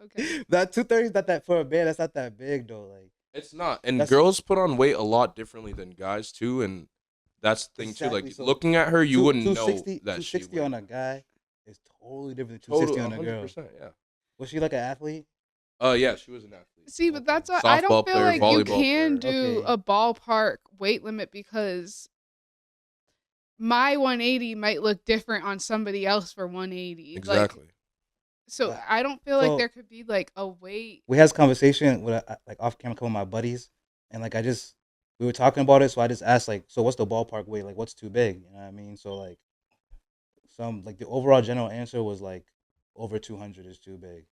Okay. That 230 is not that for a man. That's not that big though. Like, It's not. And that's girls put on weight a lot differently than guys too, and that's the thing too. exactly. Like So looking at her, you wouldn't know 260 that she 260 weighed on a guy is totally different than total 260 on a girl. 100%. Yeah. Was she like an athlete? Yeah, she was an athlete. See, but Okay. that's why I don't Softball feel player, like you volleyball can player. do Okay. a ballpark weight limit because my 180 might look different on somebody else for 180. Like, Exactly. so But- I don't feel like So there could be like a weight. we had this conversation with like off camera, a couple of my buddies, and like we were talking about it. So I just asked like, so what's the ballpark weight? Like, what's too big? You know what I mean? So like, some like the overall general answer was like over 200 is too big.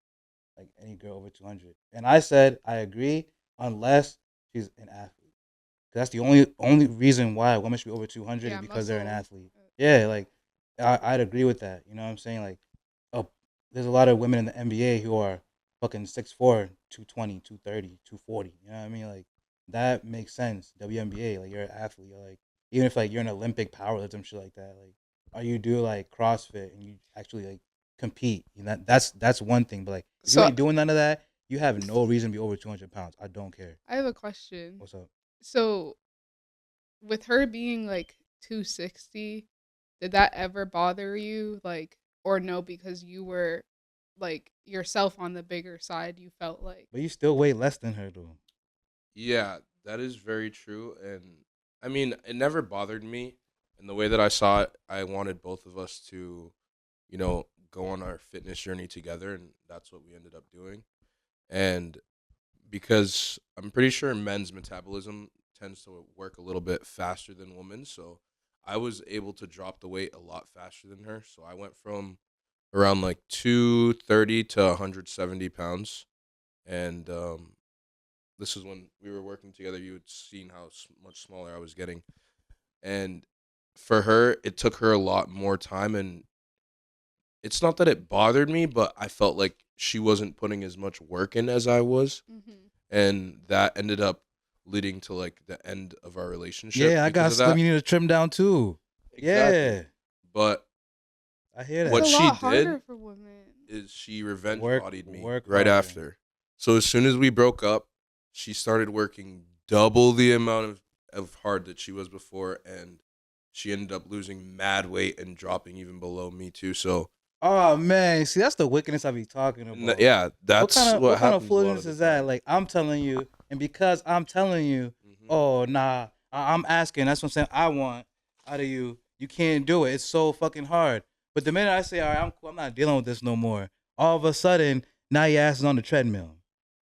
Like any girl over 200. And I said I agree unless she's an athlete. 'Cause that's the only reason why a woman should be over 200 is Yeah, because they're an muscle. athlete. Yeah, like I'd agree with that. You know what I'm saying? Like, oh, there's a lot of women in the NBA who are fucking 6'4", 220, 230, 240. You know what I mean? Like that makes sense. WNBA, like you're an athlete. You're like even if like you're an Olympic powerlifter, shit like that. Like, or you do like CrossFit and you actually like compete. You know, that's one thing. But like if you So ain't doing none of that, you have no reason to be over 200 pounds. I don't care. I have a question. What's up? So with her being like 260, did that ever bother you? Like, or no, because you were like yourself on the bigger side, you felt like. But you still weigh less than her though. Yeah, that is very true. And I mean, it never bothered me. And the way that I saw it, I wanted both of us to, go on our fitness journey together. And that's what we ended up doing. And because I'm pretty sure men's metabolism tends to work a little bit faster than women's. So I was able to drop the weight a lot faster than her. So I went from around like 230 to 170 pounds. And this is when we were working together. You had seen how much smaller I was getting. And for her, it took her a lot more time. And it's not that it bothered me, but I felt like she wasn't putting as much work in as I was. Mm-hmm. And that ended up leading to like the end of our relationship Yeah, I because got of slim. that. You need to trim down too. Exactly. Yeah, But I hear It's that. what a she lot harder did for women. is she revenge Work, bodied me work right harder. after. So as soon as we broke up, she started working double the amount of hard that she was before, and she ended up losing mad weight and dropping even below me too. So Oh man, see that's the wickedness I be talking about. yeah, that's What what kind of happens a lot of foolishness the is that? time. Like I'm telling you, and because I'm telling you, Hmm. oh nah, I'm asking. That's what I'm saying. I want out of you. You can't do it. It's so fucking hard. But the minute I say, all right, I'm cool, I'm not dealing with this no more. All of a sudden, now your ass is on the treadmill.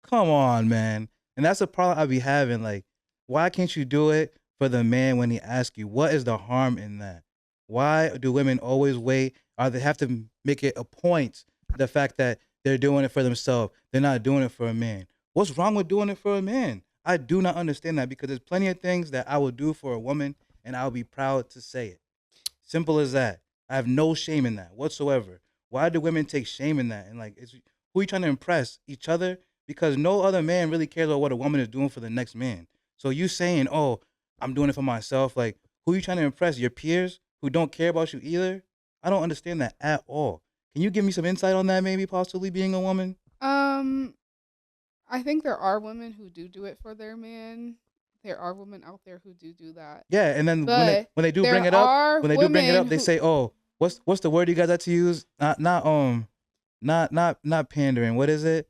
Come on, man. And that's the problem I be having. Like, why can't you do it for the man when he asks you? What is the harm in that? Why do women always wait? Or they have to make it a point the fact that they're doing it for themselves. They're not doing it for a man. What's wrong with doing it for a man? I do not understand that because there's plenty of things that I would do for a woman and I'll be proud to say it. Simple as that. I have no shame in that whatsoever. Why do women take shame in that? And like, who are you trying to impress? Each other? Because no other man really cares about what a woman is doing for the next man. So you saying, oh, I'm doing it for myself. Like, who are you trying to impress? Your peers who don't care about you either? I don't understand that at all. Can you give me some insight on that, maybe possibly being a woman? Um, I think there are women who do it for their man. There are women out there who do that. Yeah, and then But when they do bring there it up, are women they who say, "Oh, what's the word you guys like to use? Not pandering. What is it?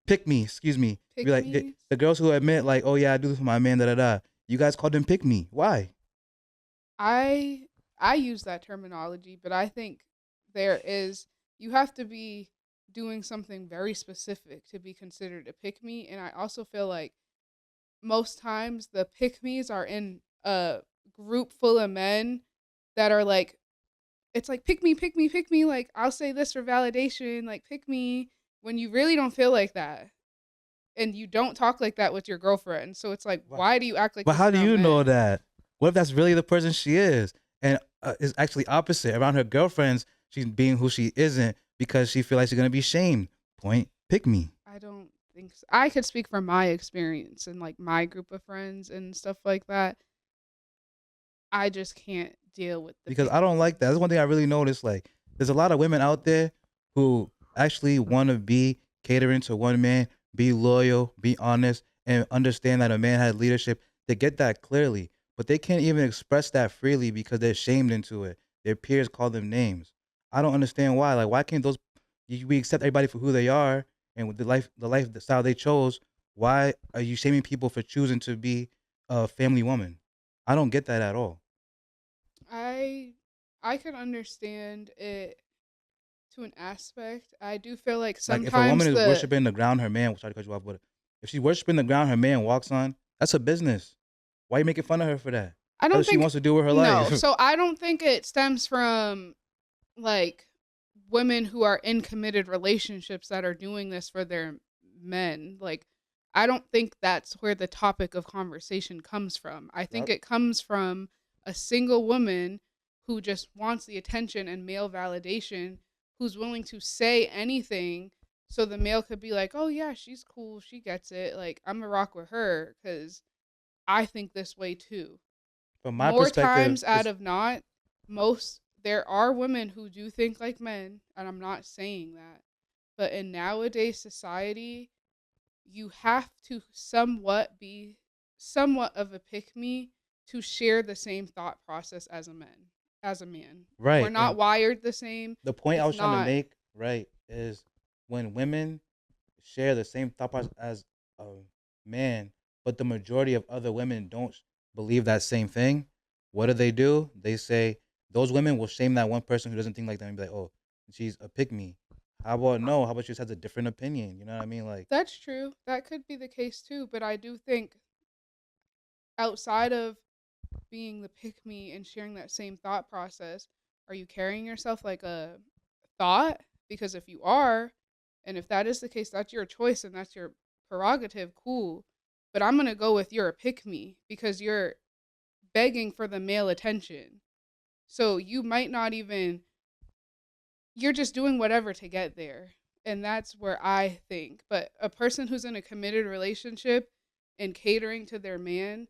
Pick me. Excuse me. pick Be like me. the girls who admit like, oh yeah, I do this for my man. Da da da. You guys call them pick me. Why? I use that terminology, but I think there is you have to be doing something very specific to be considered a pick me, and I also feel like most times the pick me's are in a group full of men that are like it's like pick me, pick me, pick me, like I'll say this for validation, like pick me when you really don't feel like that. And you don't talk like that with your girlfriend. So it's like, Why? why do you act like But this how do around you know men? that? What if that's really the person she is, and is actually opposite around her girlfriends? She's being who she isn't because she feels like she's gonna be shamed. Point. Pick me. I don't think so. I could speak from my experience and like my group of friends and stuff like that. I just can't deal with the Because pick I don't like me. that. That's one thing I really noticed. Like, there's a lot of women out there who actually want to be catering to one man, be loyal, be honest, and understand that a man has leadership. They get that clearly, but they can't even express that freely because they're shamed into it. Their peers call them names. I don't understand why. Like, why can't we accept everybody for who they are and with the style they chose? Why are you shaming people for choosing to be a family woman? I don't get that at all. I I could understand it to an aspect. I do feel like Like if a woman sometimes is the worshiping the ground her man, sorry to cut you off, but if she's worshiping the ground her man walks on, that's a business. Why you making fun of her for that? I That's don't what she think wants to do with her no. life. So I don't think it stems from like women who are in committed relationships that are doing this for their men. Like, I don't think that's where the topic of conversation comes from. I think Yep. it comes from a single woman who just wants the attention and male validation, who's willing to say anything so the male could be like, oh yeah, she's cool, she gets it, like I'm gonna rock with her because I think this way too. From my More perspective, times out of not, most there are women who do think like men, and I'm not saying that. But in nowadays society, you have to somewhat be somewhat of a pick me to share the same thought process as a man. We're right. not And wired the same. the point I It's was trying to not make, right, is when women share the same thought process as a man, but the majority of other women don't believe that same thing. What do? They say those women will shame that one person who doesn't think like them and be like, "Oh, she's a pick me." How about no? How about she just has a different opinion? You know what I mean? Like, that's true. That could be the case too, but I do think outside of being the pick me and sharing that same thought process, are you carrying yourself like a thought? Because if you are, and if that is the case, that's your choice and that's your prerogative, cool. But I'm going to go with you're a pick me because you're begging for the male attention. So you might not even, you're just doing whatever to get there. And that's where I think. But a person who's in a committed relationship and catering to their man,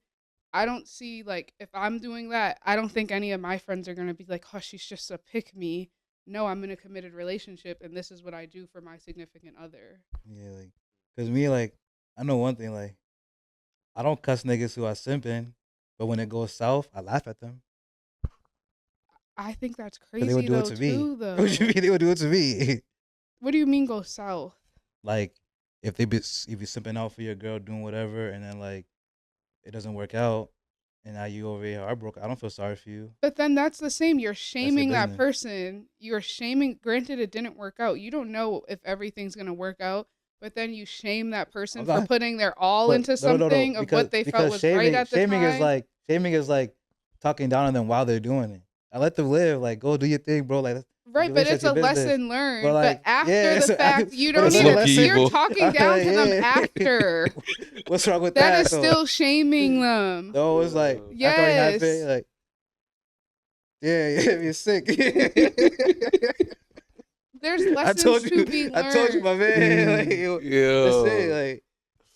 I don't see, like, if I'm doing that, I don't think any of my friends are going to be like, oh, she's just a pick me. No, I'm in a committed relationship and this is what I do for my significant other. yeah, like, cause me, like, I know one thing, like, I don't cuss niggas who are simping, but when it goes south, I laugh at them I think that's because they would crazy do it though, to me. too, What you though. mean they would do it to me? What do you mean go south? Like, if they be if you simping out for your girl doing whatever, and then like it doesn't work out, and now you over here heartbroken, I don't feel sorry for you. But then that's the same. You're That's your shaming that business. person. You're shaming, granted, it didn't work out. You don't know if everything's going to work out, but then you shame that person I'm for not, putting their all but into no, something of what they felt because was right at the time. shaming is like talking down on them while they're doing it. I let them live. Like, go do your thing, bro. Like, your Right, but relationship, it's your a business. lesson But learned. But like, after yeah, the so fact, you but don't That's another even, low key you're lesson. evil. talking I'm down like, to them yeah. after. What's wrong with That that is though? still shaming them. No, it's like after already happened, Yes. like, yeah, you're sick. There's lessons to be I told you, learned. my man. Like, that's it. Yo. Like,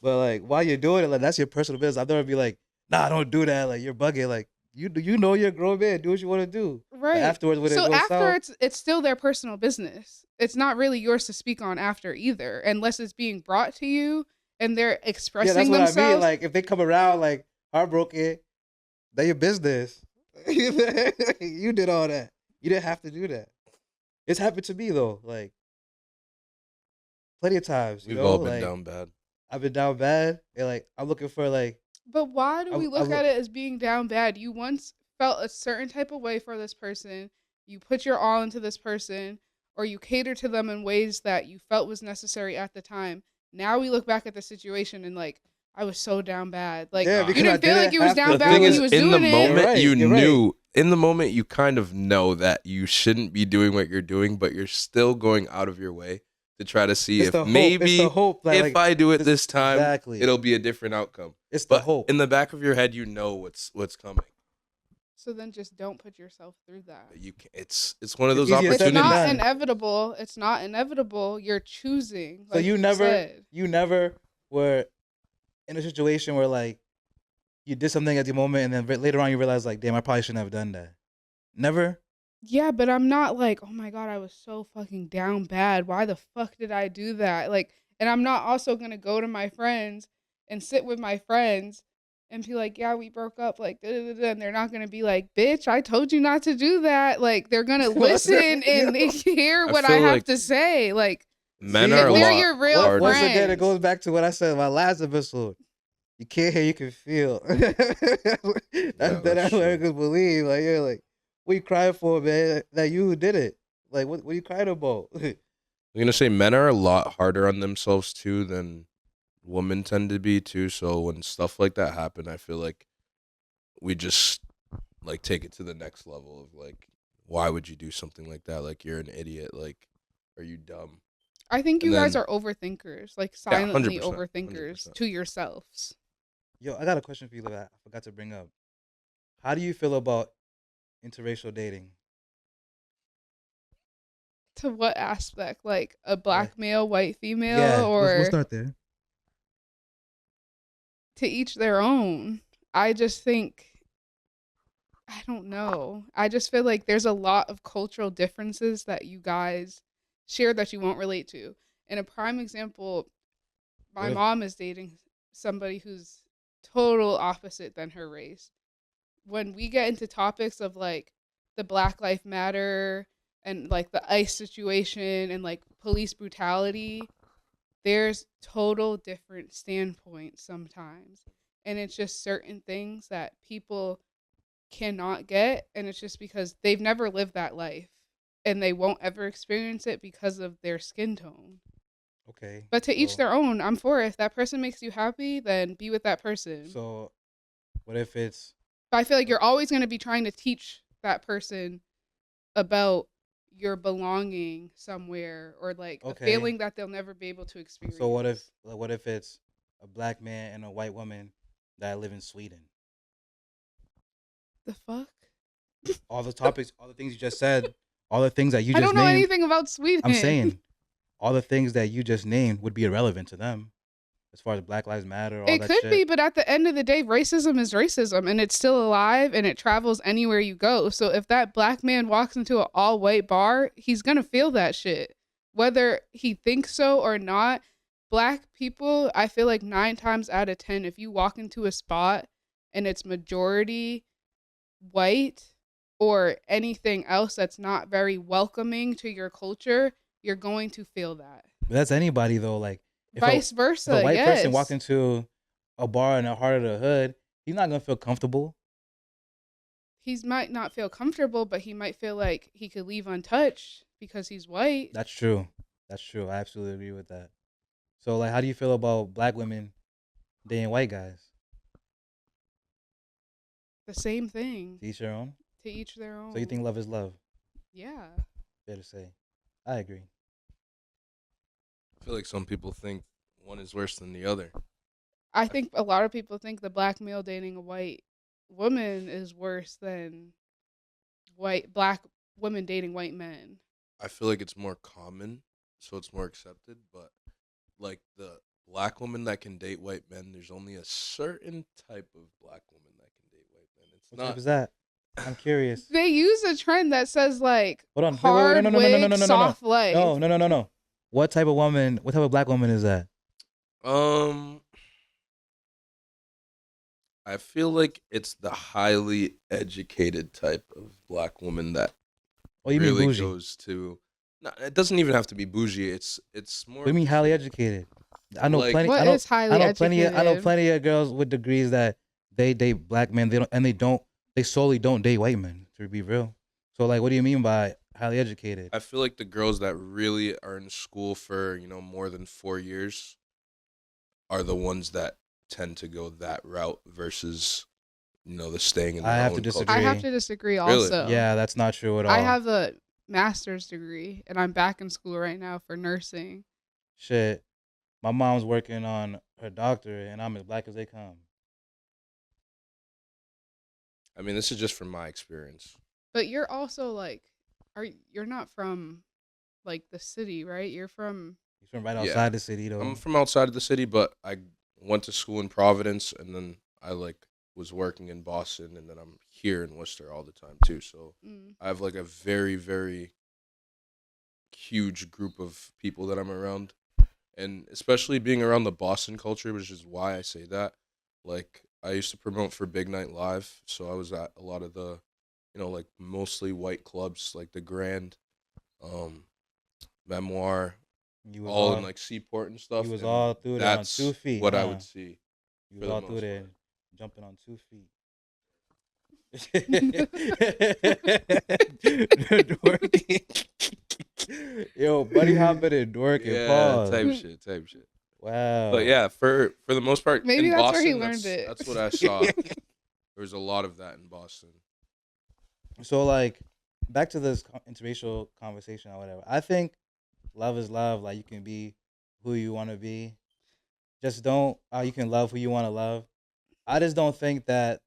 but like, while you're doing it, like, that's your personal business. I'll never be like, nah, don't do that. Like, you're bugging. Like, you know, you're a grown man. Do what you want to do. But Right. afterwards, when it So goes after south, it's still their personal business. It's not really yours to speak on after either, unless it's being brought to you and they're yeah, that's expressing what I mean. themselves. Like, if they come around like heartbroken, they're your business. You did all that. You didn't have to do that. It's happened to me though. Like, plenty of times. You We've know, all been like down bad. I've been down bad, and like I'm looking for like But why do we I look at it as being down bad? You once felt a certain type of way for this person. You put your all into this person, or you cater to them in ways that you felt was necessary at the time. Now we look back at the situation and like, I was so down bad. Like, yeah, you because I didn't feel like didn't you was have to down The bad thing do when is, you it. was in the doing it. moment, right. you You're right. knew. In the moment, you kind of know that you shouldn't be doing what you're doing, but you're still going out of your way to try to see It's if the hope. It's the maybe hope. if I do it this this time, exactly. it'll be a different outcome. It's the But hope. in the back of your head, you know what's coming. So then just don't put yourself through that. You can, it's one of It's those easier It's said than opportunities. not done. inevitable. It's not inevitable. You're choosing, So like you said. you never were in a situation where like you did something at the moment, and then later on you realize like, damn, I probably shouldn't have done that. Never. Yeah, but I'm not like, oh my God, I was so fucking down bad. Why the fuck did I do that? Like, and I'm not also gonna go to my friends and sit with my friends and be like, yeah, we broke up, like, da, da, da, da, and they're not gonna be like, bitch, I told you not to do that. Like, they're gonna listen and they hear I what I feel have like to say. Like, Men See, are if a they're lot your real harder. Once again, it friends. goes back to what I said in my last episode. You can't hear, you can feel. That's that's what I true. could believe. Like, you're like, what you crying for, man? That you did it. Like, what are you crying about? I'm gonna say men are a lot harder on themselves too than women tend to be too. So when stuff like that happen, I feel like we just like take it to the next level of like why would you do something like that? Like, you're an idiot. Like, are you dumb? I think And you guys then, are overthinkers, like yeah, silently 100%, overthinkers 100%. to yourselves. Yo, I got a question for you that I forgot to bring up. How do you feel about interracial dating? To what aspect? Like a Like, black male, white female, yeah, we'll or start there. to each their own? I just think, I don't know. I just feel like there's a lot of cultural differences that you guys share that you won't relate to. And a prime example, my What if mom is dating somebody who's total opposite than her race. When we get into topics of like the Black Lives Matter and like the ICE situation and like police brutality, there's total different standpoints sometimes. And it's just certain things that people cannot get. And it's just because they've never lived that life and they won't ever experience it because of their skin tone. okay, But to each so their own. I'm for it. If that person makes you happy, then be with that person. so what if it's But I feel like you're always going to be trying to teach that person about your belonging somewhere or like a okay? feeling that they'll never be able to experience. So what if it's a black man and a white woman that live in Sweden? The fuck? All the topics, all the things you just said, all the things that you I just don't know named. anything about Sweden. I'm saying all the things that you just named would be irrelevant to them, as far as Black Lives Matter, all It that could shit. be, but at the end of the day, racism is racism and it's still alive and it travels anywhere you go. So if that black man walks into an all white bar, he's going to feel that shit. Whether he thinks so or not, black people, I feel like 9 times out of 10, if you walk into a spot and it's majority white or anything else that's not very welcoming to your culture, you're going to feel that. But that's anybody though. Like if Vice if a versa, white yes. person walked into a bar in the heart of the hood, he's not gonna feel comfortable. He might not feel comfortable, but he might feel like he could leave untouched because he's white. That's true. That's true. I absolutely agree with that. So like, how do you feel about black women dating white guys? The same thing. To each their own. To each their own. So you think love is love? Yeah. Fair to say. I agree. I feel like some people think one is worse than the other. I think a lot of people think the black male dating a white woman is worse than black women dating white men. I feel like it's more common, so it's more accepted. But like the black woman that can date white men, there's only a certain type of black woman that can date white men. It's What type not. is that? I'm curious. They use a trend that says like Hold on. hard No, wig, soft life. No. What type of woman? What type of black woman is that? I feel like it's the highly educated type of black woman that Oh, you really mean bougie? goes to. No, it doesn't even have to be bougie. It's more. What do you mean highly educated? I know Like- plenty. What I know, is highly I know plenty. I know educated? plenty of girls with degrees that they date black men. They solely don't date white men. To be real. So like, what do you mean by highly educated? I feel like the girls that really are in school for more than 4 years are the ones that tend to go that route versus the staying in their I have own to disagree. culture. I have to disagree Really? also. Yeah, that's not true at all. I have a master's degree and I'm back in school right now for nursing. Shit. My mom's working on her doctorate, and I'm as black as they come. I mean, this is just from my experience. But you're also like, you're not from like the city, right? You're from. He's from right Yeah. outside the city, though. I'm from outside of the city, but I went to school in Providence, and then I was working in Boston, and then I'm here in Worcester all the time too. So I have like a very, very huge group of people that I'm around, and especially being around the Boston culture, which is why I say that. Like, I used to promote for Big Night Live, so I was at a lot of the, like mostly white clubs, like the Grand, Memoir, You was all in like Seaport and stuff. you was and all through there on that's 2 feet. what I huh? would see. You for was the all through most there, part. jumping on 2 feet. Yo, buddy hopping and dorking. Yeah, Pause. type shit. Wow. But yeah, for the most part, Maybe in that's Boston, where he learned it. That's what I saw. There was a lot of that in Boston. So like, back to this interracial conversation or whatever. I think love is love. Like you can be who you want to be. Just don't. You can love who you want to love. I just don't think that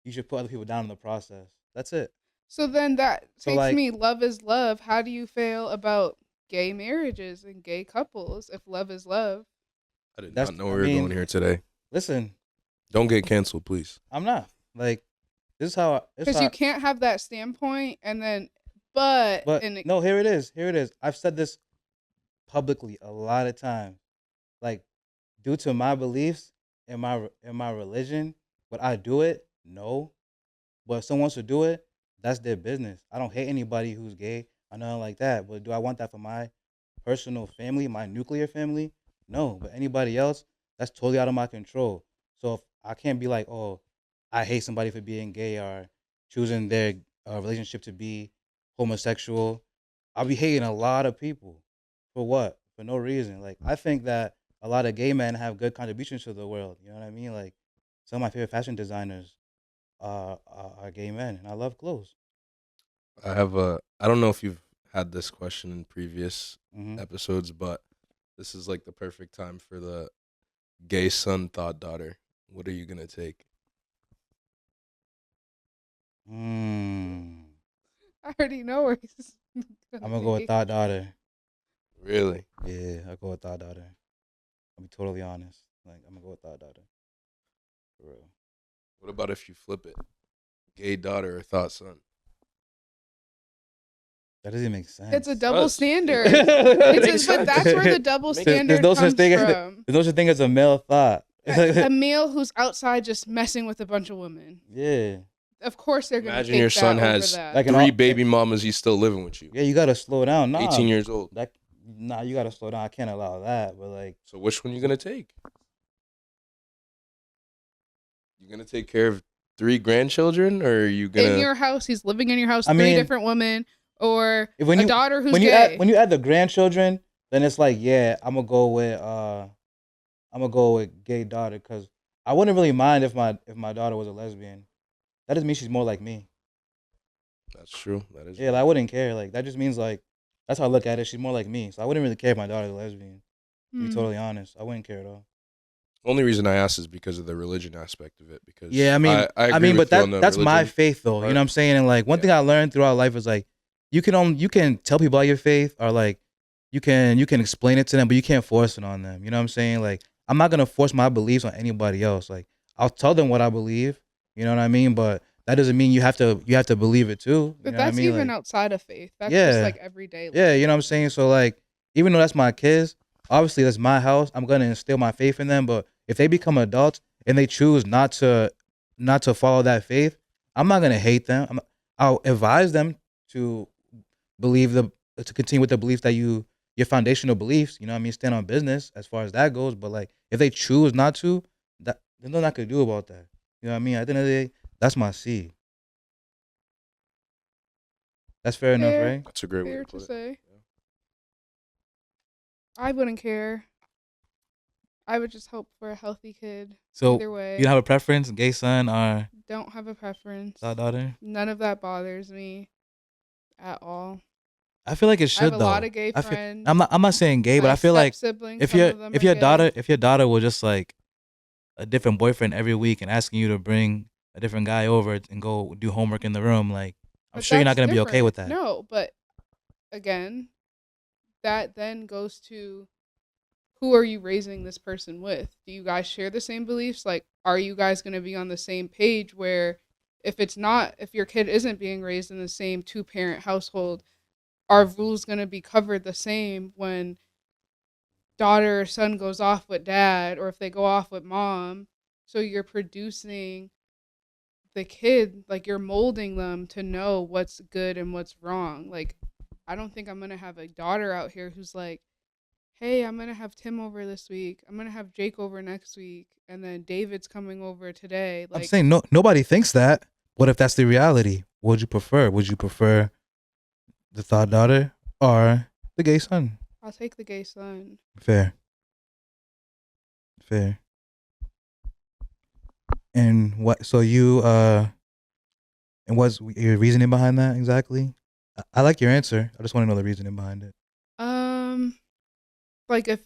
you should put other people down in the process. That's it. So then that So takes like, me, love is love. How do you feel about gay marriages and gay couples if love is love? I did that's. not know I we were mean, going here today. listen. Don't get canceled, please. I'm not like this is how. This is Because you how. can't have that standpoint and then, but, But and it, no, here it is. Here it is. I've said this publicly a lot of times. Like, due to my beliefs and my religion, would I do it? No. But if someone wants to do it, that's their business. I don't hate anybody who's gay or nothing like that. But do I want that for my personal family, my nuclear family? No. But anybody else, that's totally out of my control. So if I can't be like, oh, I hate somebody for being gay or choosing their relationship to be homosexual. I'll be hating a lot of people for what? For no reason. Like I think that a lot of gay men have good contributions to the world. You know what I mean? Like some of my favorite fashion designers are gay men, and I love clothes. I don't know if you've had this question in previous Hmm. episodes, but this is like the perfect time for the gay son thought daughter. What are you gonna take? Mm. I already know where he's I'm gonna go with be. Thot Daughter. Really? Yeah, I'll go with Thot Daughter. I'll be totally honest. Like I'm gonna go with Thot Daughter. For real. What about if you flip it? Gay daughter or thought son? That doesn't make sense. It's a double Us. standard. Makes But that's sense. where the double Makes- standard no comes such thing. from. There's no such thing as a male thought. A male who's outside just messing with a bunch of women. Yeah. Of course they're gonna Imagine take your that son over has that. Like an 3 all- baby mamas. He's still living with you. Yeah, you gotta slow down. Nah, 18 years old. You gotta slow down. I can't allow that. But like, So which one you gonna take? You gonna take care of 3 grandchildren, or are you gonna? In your house, he's living in your house, I 3 mean, different women, or when a you daughter who's when you gay. add the grandchildren, then it's like, yeah, I'm gonna go with gay daughter because I wouldn't really mind if my daughter was a lesbian. That doesn't mean she's more like me. That's true. That is. Yeah, like, I wouldn't care. Like that just means like that's how I look at it. She's more like me, so I wouldn't really care if my daughter's a lesbian. To be Hmm. totally honest, I wouldn't care at all. Only reason I asked is because of the religion aspect of it. Because Yeah, I mean, I agree but with you on the that's my religion faith though. You part. know what I'm saying? And like one thing I learned throughout life is like you can tell people about your faith or like you can explain it to them, but you can't force it on them. You know what I'm saying? Like I'm not gonna force my beliefs on anybody else. Like I'll tell them what I believe. You know what I mean? But that doesn't mean you have to believe it too. You But know what I that's mean? even Like, outside of faith. That's yeah, just like everyday life. yeah. You know what I'm saying? So like even though that's my kids, obviously that's my house. I'm gonna instill my faith in them. But if they become adults and they choose not to follow that faith, I'm not gonna hate them. I'll advise them to to continue with the beliefs that your foundational beliefs. You know what I mean? Stand on business as far as that goes. But like if they choose not to, there's nothing I could do about that. You know what I mean? At the end of the day, that's my seed. That's fair enough, Fair. right? That's a great way Fair to to put it. say. I wouldn't care. I would just hope for a healthy kid. So Either way, you don't have a preference, gay son or don't have a preference. daughter? None of that bothers me at all. I feel like it I should have a though. lot of gay I feel, friends. I'm not saying gay, but My I feel like step-siblings, if some your of them are gay. daughter was just like a different boyfriend every week and asking you to bring a different guy over and go do homework in the room, like I'm But sure you're not that's gonna be okay with different. that. No, but again, that then goes to, who are you raising this person with? Do you guys share the same beliefs? Like, are you guys going to be on the same page where if your kid isn't being raised in the same 2-parent household, are rules going to be covered the same when daughter or son goes off with dad, or if they go off with mom? So you're producing the kid, like you're molding them to know what's good and what's wrong. Like, I don't think I'm going to have a daughter out here who's like, hey, I'm going to have Tim over this week. I'm going to have Jake over next week. And then David's coming over today. I'm Like, saying nobody thinks that. What if that's the reality? What would you prefer? Would you prefer the thought daughter or the gay son? I'll take the gay son. Fair. Fair. And what? So And what's your reasoning behind that exactly? I like your answer. I just want to know the reasoning behind it. Like if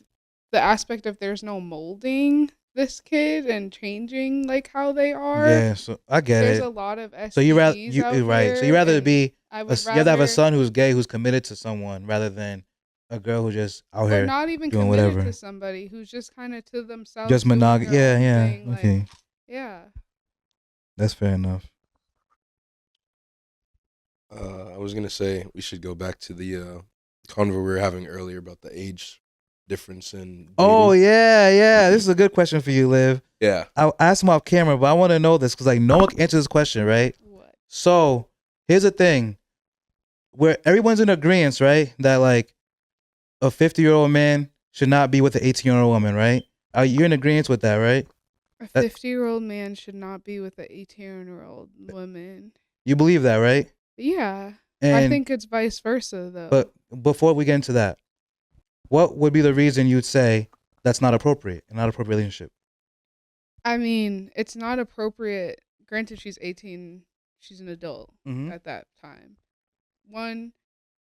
the aspect of there's no molding this kid and changing like how they are. Yeah, so I get There's it. a lot of STDs So you rather out right. So you here, rather and be I you would have to have a rather, son who's gay who's committed to someone rather than a girl who just out or here not even doing committed whatever. to somebody, who's just kind of to themselves, Just doing monog. their Yeah, own yeah. thing. Like, Okay, yeah. that's fair enough. I was gonna say we should go back to the convo we were having earlier about the age difference in dating. Oh yeah. This is a good question for you, Liv. Yeah. I asked him off camera, but I want to know this because like no one can answer this question, right? What? So here's the thing, where everyone's in agreement, right? That like a 50-year-old man should not be with an 18-year-old woman, right? Are you in agreement with that, right? A That- 50-year-old man should not be with an 18-year-old woman. You believe that, right? Yeah. And I think it's vice versa, though. but before we get into that, what would be the reason you'd say that's not appropriate, not appropriate relationship? I mean, it's not appropriate. Granted, she's 18. She's an adult Mhm. at that time. One,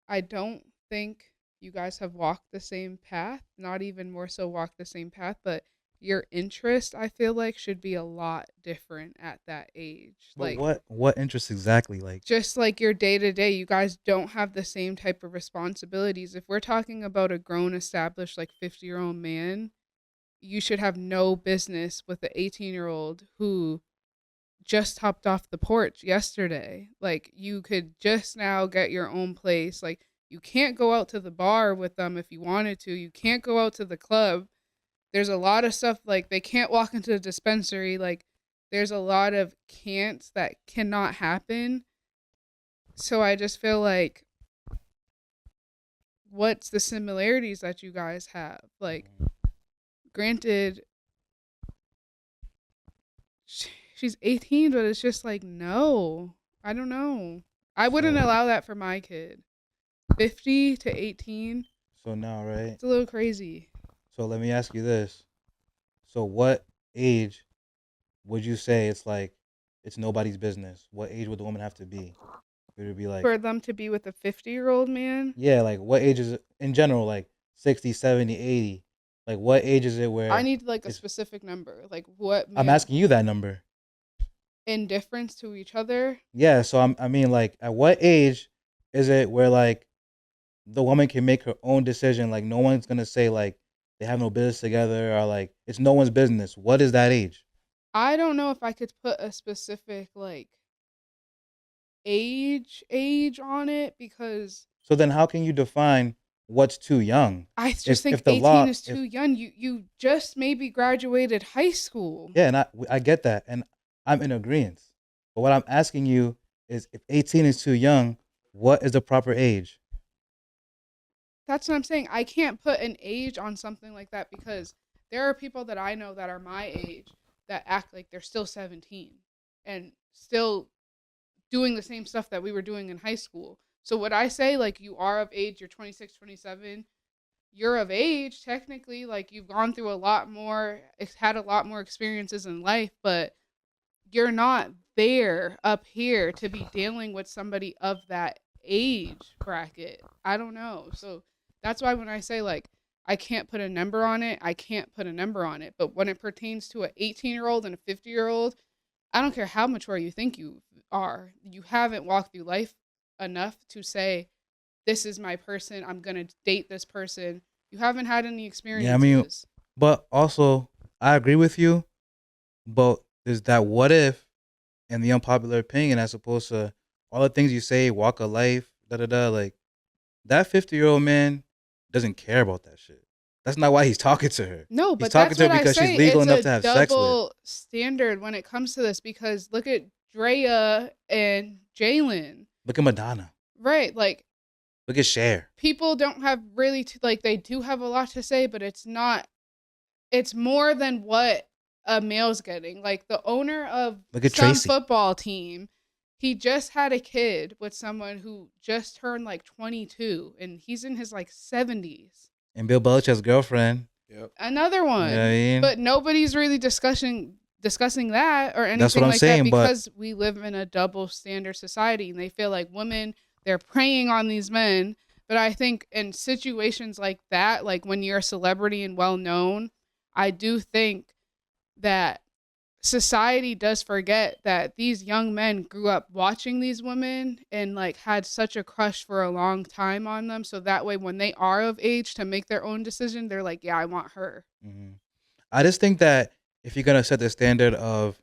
I don't think you guys have walked the same path, not even more so walked the same path, but your interest, I feel like, should be a lot different at that age. But Like, what interest exactly? Like, just like your day to day, you guys don't have the same type of responsibilities. If we're talking about a grown, established, like 50-year-old man, you should have no business with the 18-year-old who just hopped off the porch yesterday. Like, you could just now get your own place. Like, you can't go out to the bar with them if you wanted to. You can't go out to the club. There's a lot of stuff, like they can't walk into the dispensary. Like, there's a lot of can'ts that cannot happen. So I just feel like, what's the similarities that you guys have? Like, granted, she's 18, but it's just like, no, I don't know. I wouldn't allow that for my kid. 50 to 18, so now, right? it's a little crazy. So let me ask you this. So what age would you say it's like it's nobody's business? What age would the woman have to be? Would it be like, For them to be with a 50-year-old man, yeah, like what age is it in general, like 60, 70, 80? Like what age is it where I need like a it's- specific number. Like, what I'm man, asking you that number. indifference to each other. Yeah, so I mean like at what age is it where like the woman can make her own decision, like no one's going to say like they have no business together or like it's no one's business. What is that age? I don't know if I could put a specific like age on it, because So then how can you define what's too young? I just If think the 18 law- is too young. You just maybe graduated high school. Yeah, and I get that, and I'm in agreement. But what I'm asking you is, if 18 is too young, what is the proper age? That's what I'm saying. I can't put an age on something like that, because there are people that I know that are my age that act like they're still 17 and still doing the same stuff that we were doing in high school. So would I say like you are of age, you're 26, 27, you're of age technically, like you've gone through a lot more, had a lot more experiences in life, but you're not there up here to be dealing with somebody of that age bracket. I don't know. So that's why when I say like I can't put a number on it, I can't put a number on it. But when it pertains to an 18-year-old and a 50-year-old, I don't care how mature you think you are. You haven't walked through life enough to say, this is my person. I'm going to date this person. You haven't had any experiences. Yeah, I mean, but also I agree with you, but there's that what if and the unpopular opinion as opposed to all the things you say, walk of life, da da da. Like that 50-year-old man doesn't care about that shit. That's not why he's talking to her. No, He's but talking that's to her what I because say. she's legal It's enough a to have sex with. double standard when it comes to this, because look at Drea and Jalen. Look at Madonna. Right, like Look at Cher. people don't have really like they do have a lot to say, but it's not. It's more than what a male's getting. Like the owner of Look at some Tracy. football team, he just had a kid with someone who just turned like 22, and he's in his like 70s. And Bill Belichick's girlfriend. Yep. Another one. You know what I mean? But nobody's really discussing discussing that or That's what anything I'm like that saying. But because we live in a double standard society and they feel like women, they're preying on these men. But I think in situations like that, like when you're a celebrity and well known, I do think that society does forget that these young men grew up watching these women and like had such a crush for a long time on them, so that way when they are of age to make their own decision, they're like, yeah, I want her. mhm. I just think that if you're gonna set the standard of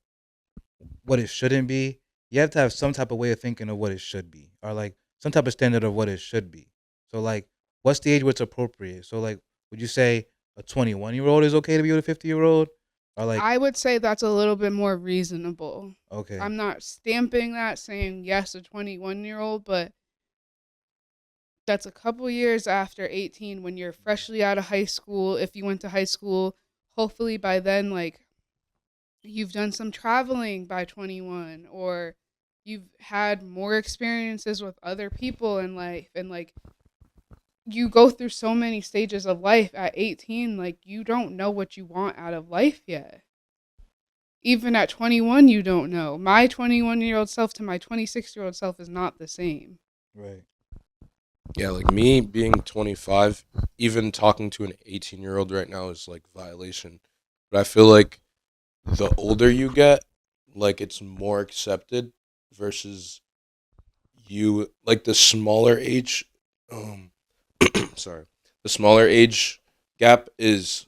what it shouldn't be, you have to have some type of way of thinking of what it should be, or like some type of standard of what it should be. So like, what's the age where it's appropriate? So like, would you say a 21-year-old is okay to be with a 50-year-old, or like, I would say that's a little bit more reasonable. okay, I'm not stamping that saying yes a 21-year-old, but that's a couple years after 18 when you're freshly out of high school. If you went to high school, hopefully by then like you've done some traveling by 21 or you've had more experiences with other people in life and like you go through so many stages of life at 18, like you don't know what you want out of life yet. Even at 21 you don't know. My 21-year-old self to my 26-year-old self is not the same. right, Yeah, like me being 25, even talking to an 18-year-old right now is like violation. But I feel like the older you get, like it's more accepted versus you like the smaller age um sorry. The smaller age gap is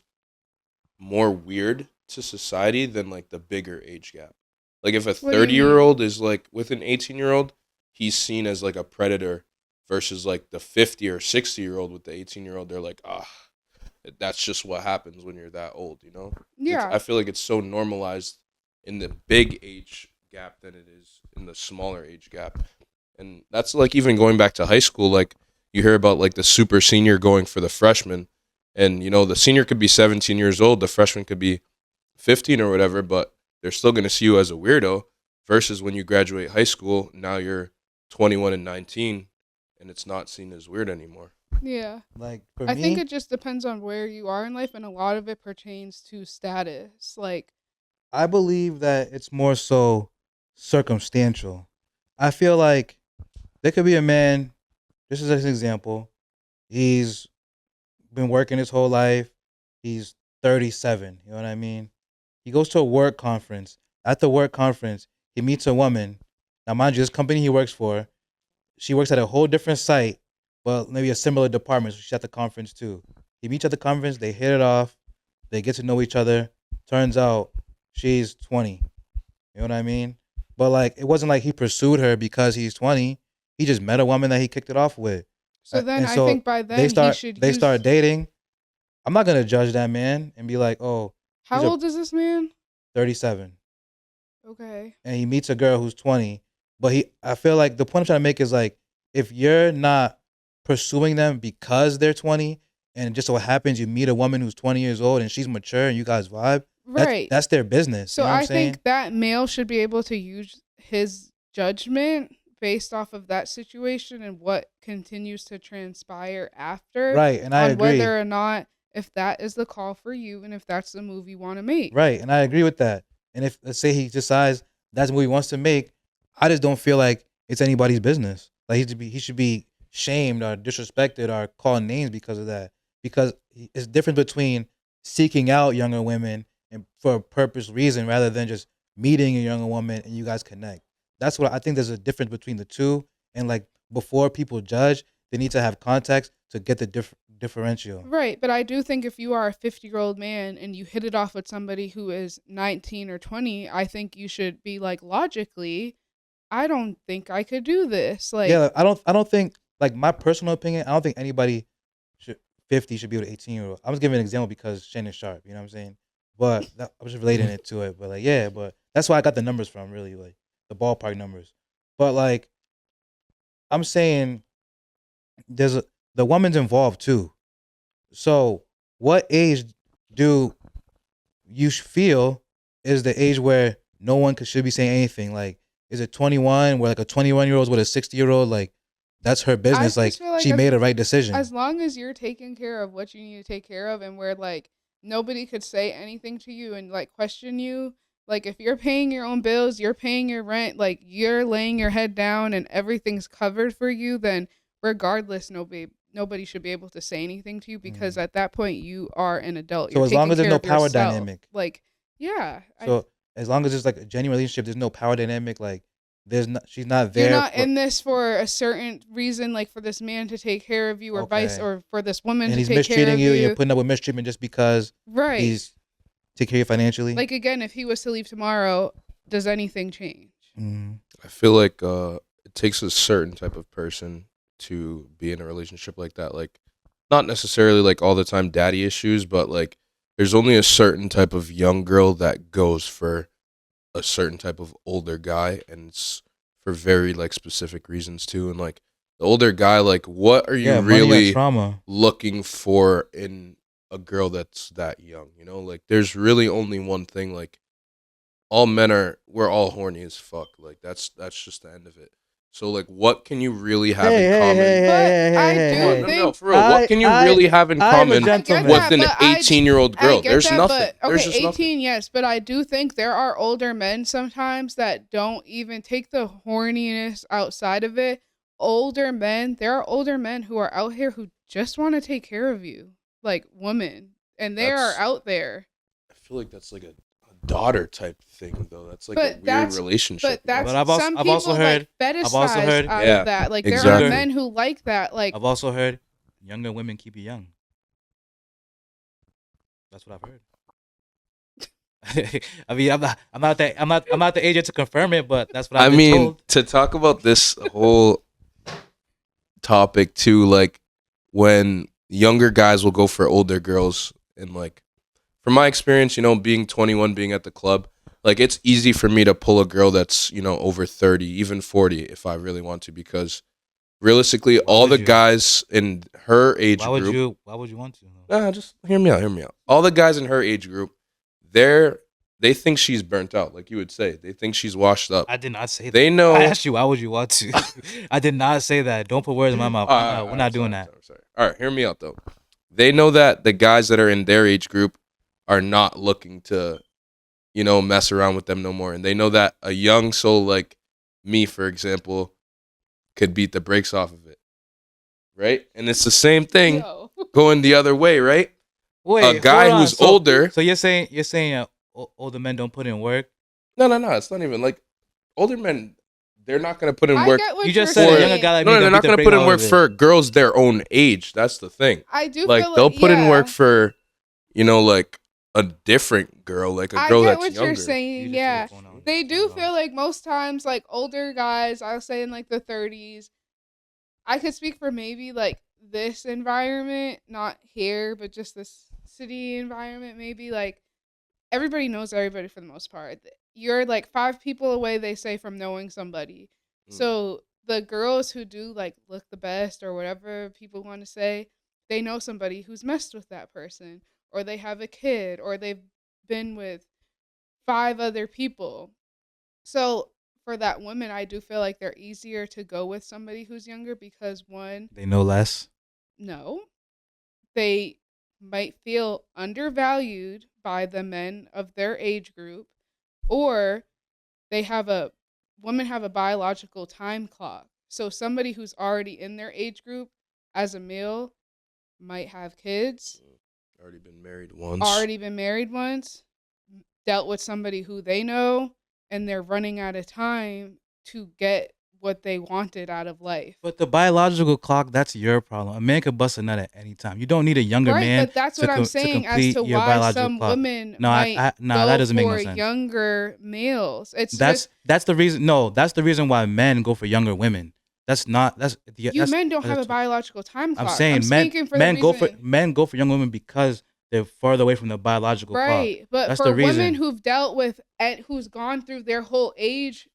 more weird to society than like the bigger age gap. Like if a What do you 30-year mean? old is like with an 18-year-old, he's seen as like a predator versus like the 50 or 60-year-old with the 18-year-old. They're like, ah, that's just what happens when you're that old, you know? Yeah. I feel like it's so normalized in the big age gap than it is in the smaller age gap. And that's like even going back to high school, like you hear about like the super senior going for the freshman. And you know, the senior could be 17 years old, the freshman could be 15 or whatever, but they're still going to see you as a weirdo versus when you graduate high school, now you're 21 and 19 and it's not seen as weird anymore. Yeah. like for I think me, it just depends on where you are in life, and a lot of it pertains to status. Like, I believe that it's more so circumstantial. I feel like there could be a man. This is an example. He's been working his whole life. He's 37. You know what I mean? He goes to a work conference. At the work conference, he meets a woman. Now, mind you, this company he works for, she works at a whole different site, but maybe a similar department. So she's at the conference too. He meets at the conference. They hit it off. They get to know each other. Turns out she's 20. You know what I mean? But like, it wasn't like he pursued her because he's 20. He just met a woman that he kicked it off with, so then and I so think by then he should they start use. dating. I'm not gonna judge that man and be like, oh, he's How a old is this man? 37, Okay. and he meets a girl who's 20. But I feel like the point I'm trying to make is like, if you're not pursuing them because they're 20, and just so happens you meet a woman who's 20 years old and she's mature and you guys vibe, Right. that's their business. So You know what I'm I saying? think that male should be able to use his judgment based off of that situation and what continues to transpire after Right, and I on agree. whether or not if that is the call for you and if that's the move you want to make. Right, and I agree with that. And if let's say he decides that's what he wants to make, I just don't feel like it's anybody's business. Like he should be shamed or disrespected or called names because of that. Because it's different between seeking out younger women and for a purpose reason rather than just meeting a younger woman and you guys connect. That's what I think. There's a difference between the two, and like before people judge, they need to have context to get the differential. Right, but I do think if you are a 50-year-old man and you hit it off with somebody who is 19 or 20, I think you should be like logically, I don't think I could do this. Like, Yeah, I don't think, like, my personal opinion, I don't think anybody should 50 should be with an 18-year-old. I'm just giving an example because Shannon Sharp, you know what I'm saying? But I was just relating it to it. But like, yeah, but that's why I got the numbers from, really, like the ballpark numbers. But like, I'm saying the woman's involved too. So what age do you feel is the age where no one should be saying anything? Like, is it 21 where like a 21-year-old is with a 60-year-old? Like, that's her I business. Like, just feel like she made a right decision. as long as you're taking care of what you need to take care of and where like nobody could say anything to you and like question you, Like, if you're paying your own bills, you're paying your rent, like, you're laying your head down and everything's covered for you, then regardless, nobody should be able to say anything to you, because at that point you are an adult. So You're as long taking as there's care no of power yourself. dynamic. Like, yeah. So as long as it's like a genuine relationship, there's no power dynamic. Like she's not there. You're not in this for a certain reason, like for this man to take care of you, or or for this woman and to he's take care of mistreating you. you. You're putting up with mistreatment just because Right. he's take care of you financially. Like, again, if he was to leave tomorrow, does anything change? I feel like it takes a certain type of person to be in a relationship like that. Like, not necessarily like all the time daddy issues, but like there's only a certain type of young girl that goes for a certain type of older guy, and it's for very like specific reasons too. And like the older guy, like what are you really looking for in a girl that's that young? You know, like there's really only one thing. Like all men we're all horny as fuck. Like that's just the end of it. So like, what can you really have in common? No, for real. What can you really have in common with an 18-year-old girl? There's nothing. There's just 18, nothing. yes, but I do think there are older men sometimes that don't even take the horniness outside of it. Older men, there are older men who are out here who just want to take care of you, like women, and they are out there. I feel like that's like a daughter type thing, though. That's like a weird relationship. But I've also heard fetishize out of that. Like there are men who like that. Like I've also heard younger women keep you young. That's what I've heard. I mean, I'm not the agent to confirm it, but that's what I've been told. To talk about this whole topic too, like when younger guys will go for older girls, and like from my experience, you know, being 21, being at the club, like it's easy for me to pull a girl that's, you know, over 30, even 40 if I really want to, because realistically, all the guys in her age group. Why would you want to? Nah, just hear me out. All the guys in her age group, they think she's burnt out, like you would say. They think she's washed up. I did not say that. They know. I asked you, why would you want to? I did not say that. Don't put words in my mouth. We're not doing that. Sorry. All right, hear me out, though. They know that the guys that are in their age group are not looking to, you know, mess around with them no more. And they know that a young soul like me, for example, could beat the brakes off of it. Right? And it's the same thing going the other way, right? Wait, a guy who's older. So you're saying older men don't put in work? No. It's not even like older men. They're not going to put in work. You just said a younger guy like me. No, they're not going to put in work for girls their own age. That's the thing. I do like feel they'll put in work for, you know, like a different girl, like a girl that's younger. I get what you're saying. Yeah, they do feel like most times, like older guys, I'll say in like the 30s. I could speak for maybe like this environment, not here, but just this city environment. Maybe like everybody knows everybody for the most part. You're like 5 people away, they say, from knowing somebody. So the girls who do like look the best or whatever people want to say, they know somebody who's messed with that person, or they have a kid, or they've been with 5 other people. So for that woman, I do feel like they're easier to go with somebody who's younger because, one, they know less. No. They might feel undervalued by the men of their age group, or women have a biological time clock. So somebody who's already in their age group as a male might have kids. Already been married once. Dealt with somebody who they know, and they're running out of time to get what they wanted out of life. But the biological clock, that's your problem. A man could bust a nut at any time. You don't need a younger man. But that's what I'm saying as to why some women might that doesn't make no sense. Younger males. That's the reason. No, that's the reason why men go for younger women. Men don't have a biological time clock. I'm saying men go for young women because they're farther away from the biological clock. Right, but that's for the reason. Women who've dealt with who's gone through their whole age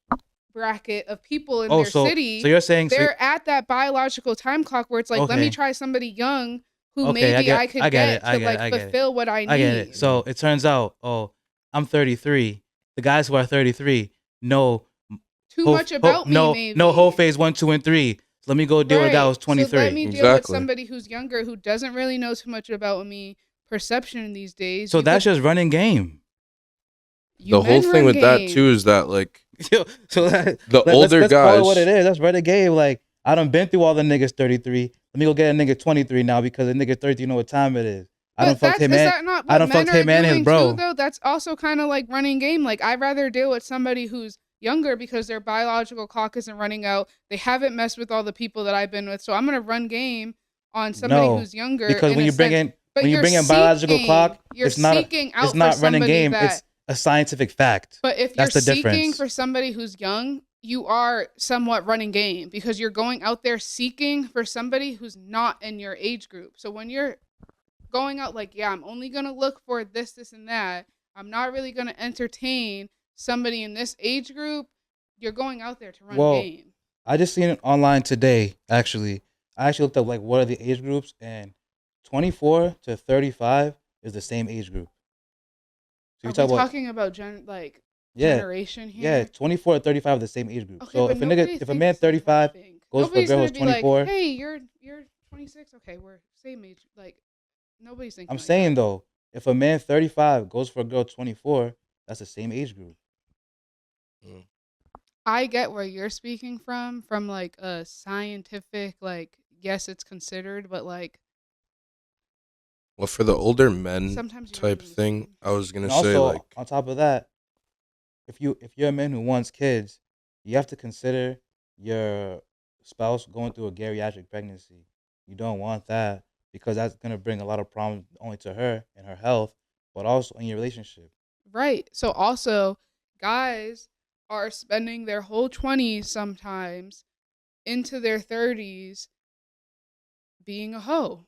bracket of people in their city, so you're saying they're at that biological time clock where it's like, let me try somebody young who maybe I could get to fulfill what I need. I get it. So it turns out, I'm 33. The guys who are 33 know too much about me. Maybe. No whole phase 1, 2, and 3. So let me go deal with a guy who's 23. So let me deal with somebody who's younger who doesn't really know too much about me. Perception these days. So that's just running game. The whole thing with that too is that like So the older let's guys. call it what it is. Let's run a game. Like I done been through all the niggas 33. Let me go get a nigga 23 now because a nigga 33 know what time it is. I done fucked him is and that not I what done men fucked are him and his doing bro. too, though? That's also kind of like running game. Like I'd rather deal with somebody who's younger because their biological clock isn't running out. They haven't messed with all the people that I've been with, so I'm gonna run game on somebody who's younger. Because when you bring in biological clock, you're it's not seeking out it's not for running somebody game. that. It's a scientific fact. But if That's you're the seeking difference. for somebody who's young, you are somewhat running game because you're going out there seeking for somebody who's not in your age group. So when you're going out like, yeah, I'm only going to look for this, this, and that, I'm not really going to entertain somebody in this age group, you're going out there to run game. I just seen it online today, actually. I actually looked up, like, what are the age groups, and 24 to 35 is the same age group. So you're talking about generation here? Yeah, 24 to 35 are the same age group. Okay, so if a man 35 goes for a girl who's 24, like, hey, you're 26. Okay, we're same age. Like nobody's thinking. I'm saying though, if a man 35 goes for a girl 24, that's the same age group. I get where you're speaking from like a scientific, like, yes, it's considered, but like. Well, for the older men type thing, I was gonna say, also, like, on top of that, if you're a man who wants kids, you have to consider your spouse going through a geriatric pregnancy. You don't want that because that's gonna bring a lot of problems only to her and her health, but also in your relationship. Right. So also, guys are spending their whole 20s sometimes into their 30s being a hoe,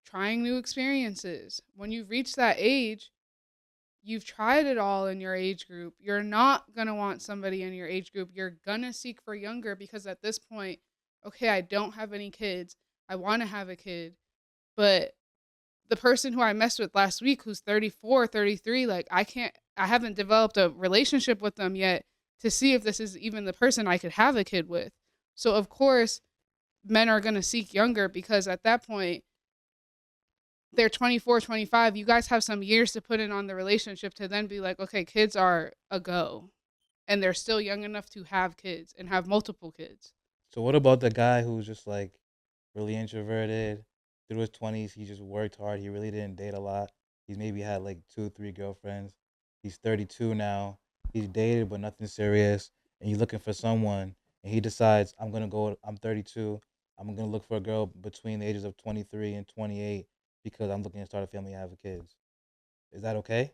trying new experiences. When you reach that age, you've tried it all in your age group. You're not going to want somebody in your age group. You're going to seek for younger because at this point, okay, I don't have any kids. I want to have a kid. But the person who I messed with last week who's 34, 33, like I haven't developed a relationship with them yet to see if this is even the person I could have a kid with. So of course, men are going to seek younger because at that point, they're 24, 25. You guys have some years to put in on the relationship to then be like, okay, kids are a go. And they're still young enough to have kids and have multiple kids. So what about the guy who's just like really introverted? Through his 20s, he just worked hard. He really didn't date a lot. He's maybe had like 2-3 girlfriends. He's 32 now. He's dated, but nothing serious. And he's looking for someone. And he decides, I'm 32. I'm going to look for a girl between the ages of 23 and 28 because I'm looking to start a family and have kids. Is that okay?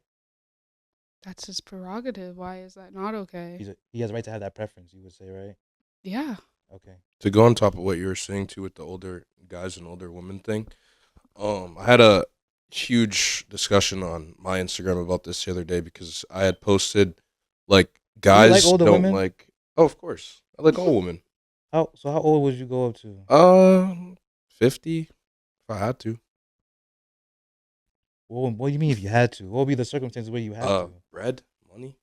That's his prerogative. Why is that not okay? He has a right to have that preference, you would say, right? Yeah. Okay. To go on top of what you were saying too with the older guys and older women thing, I had a huge discussion on my Instagram about this the other day because I had posted like guys like older don't women? like. Oh, of course, I like all women. How old would you go up to? 50, if I had to. Well, what do you mean if you had to? What would be the circumstances where you had to? Bread, money,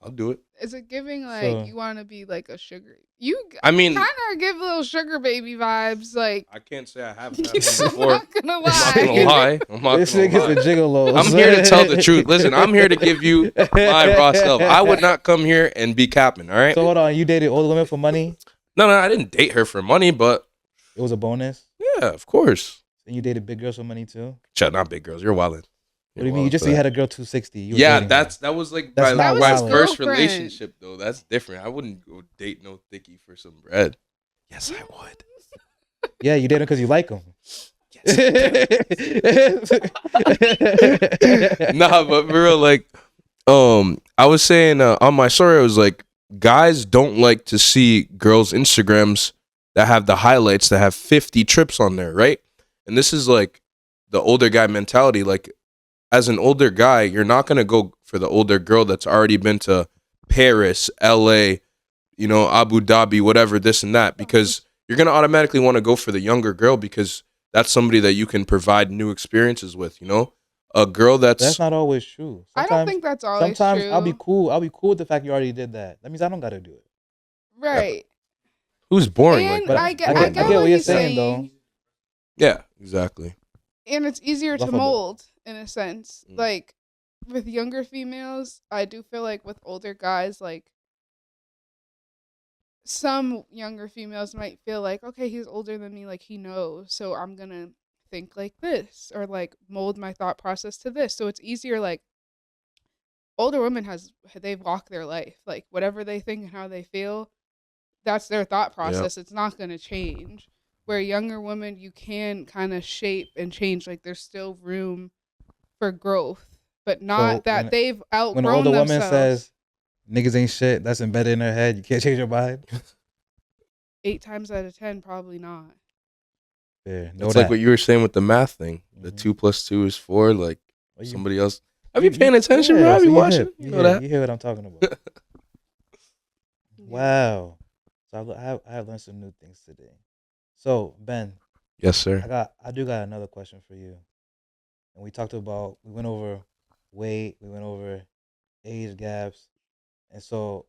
I'll do it. Is it giving like you want to be like a sugar? I mean, kind of give little sugar baby vibes. Like I can't say I haven't had one before. I'm not gonna lie. I'm not This gonna nigga's lie. a gigolo. I'm here to tell the truth. Listen, I'm here to give you my raw self. I would not come here and be capping. All right. So hold on, you dated older women for money? No, I didn't date her for money, but it was a bonus. Yeah, of course. And you dated big girls for money too? Shut, not big girls. You're wildin'. What do you mean? You just said you had a girl 260. Yeah, that was like my first relationship though. That's different. I wouldn't go date no thickie for some bread. Yes, I would. Yeah, you did it because you like them. Nah, but for real, like, I was saying on my story, I was like, guys don't like to see girls' Instagrams that have the highlights that have 50 trips on there, right? And this is like the older guy mentality. Like, as an older guy, you're not gonna go for the older girl that's already been to Paris, LA, Abu Dhabi, whatever, this and that, because you're gonna automatically want to go for the younger girl because that's somebody that you can provide new experiences with. A girl that's not always true. I don't think that's always true. Sometimes I'll be cool with the fact you already did that. That means I don't gotta do it. Right. Yeah. Who's boring and like that? I get what you're saying though. Yeah, exactly. And it's easier to mold in a sense. Like with younger females, I do feel like with older guys, like some younger females might feel like, okay, he's older than me, like he knows, so I'm gonna think like this or like mold my thought process to this. So it's easier. Like older women they've walked their life, like whatever they think and how they feel, that's their thought Yep. process. It's not gonna change. Where younger women, you can kind of shape and change. Like there's still room for growth, but So not that they've when an outgrown older woman themselves. says niggas ain't shit, that's embedded in her head. You can't change your mind. 8 times out of 10, probably not. Fair. Know It's that. like what you were saying with the math thing. The Mhm. 2 + 2 is 4. Like Well, you- somebody else. Have you paying attention, yeah, bro? Have so you you watching? hip. You know that. You hear what I'm talking about. Wow. So I have learned some new things today. So Ben, Yes, sir. I do got another question for you. And we went over weight, we went over age gaps, and so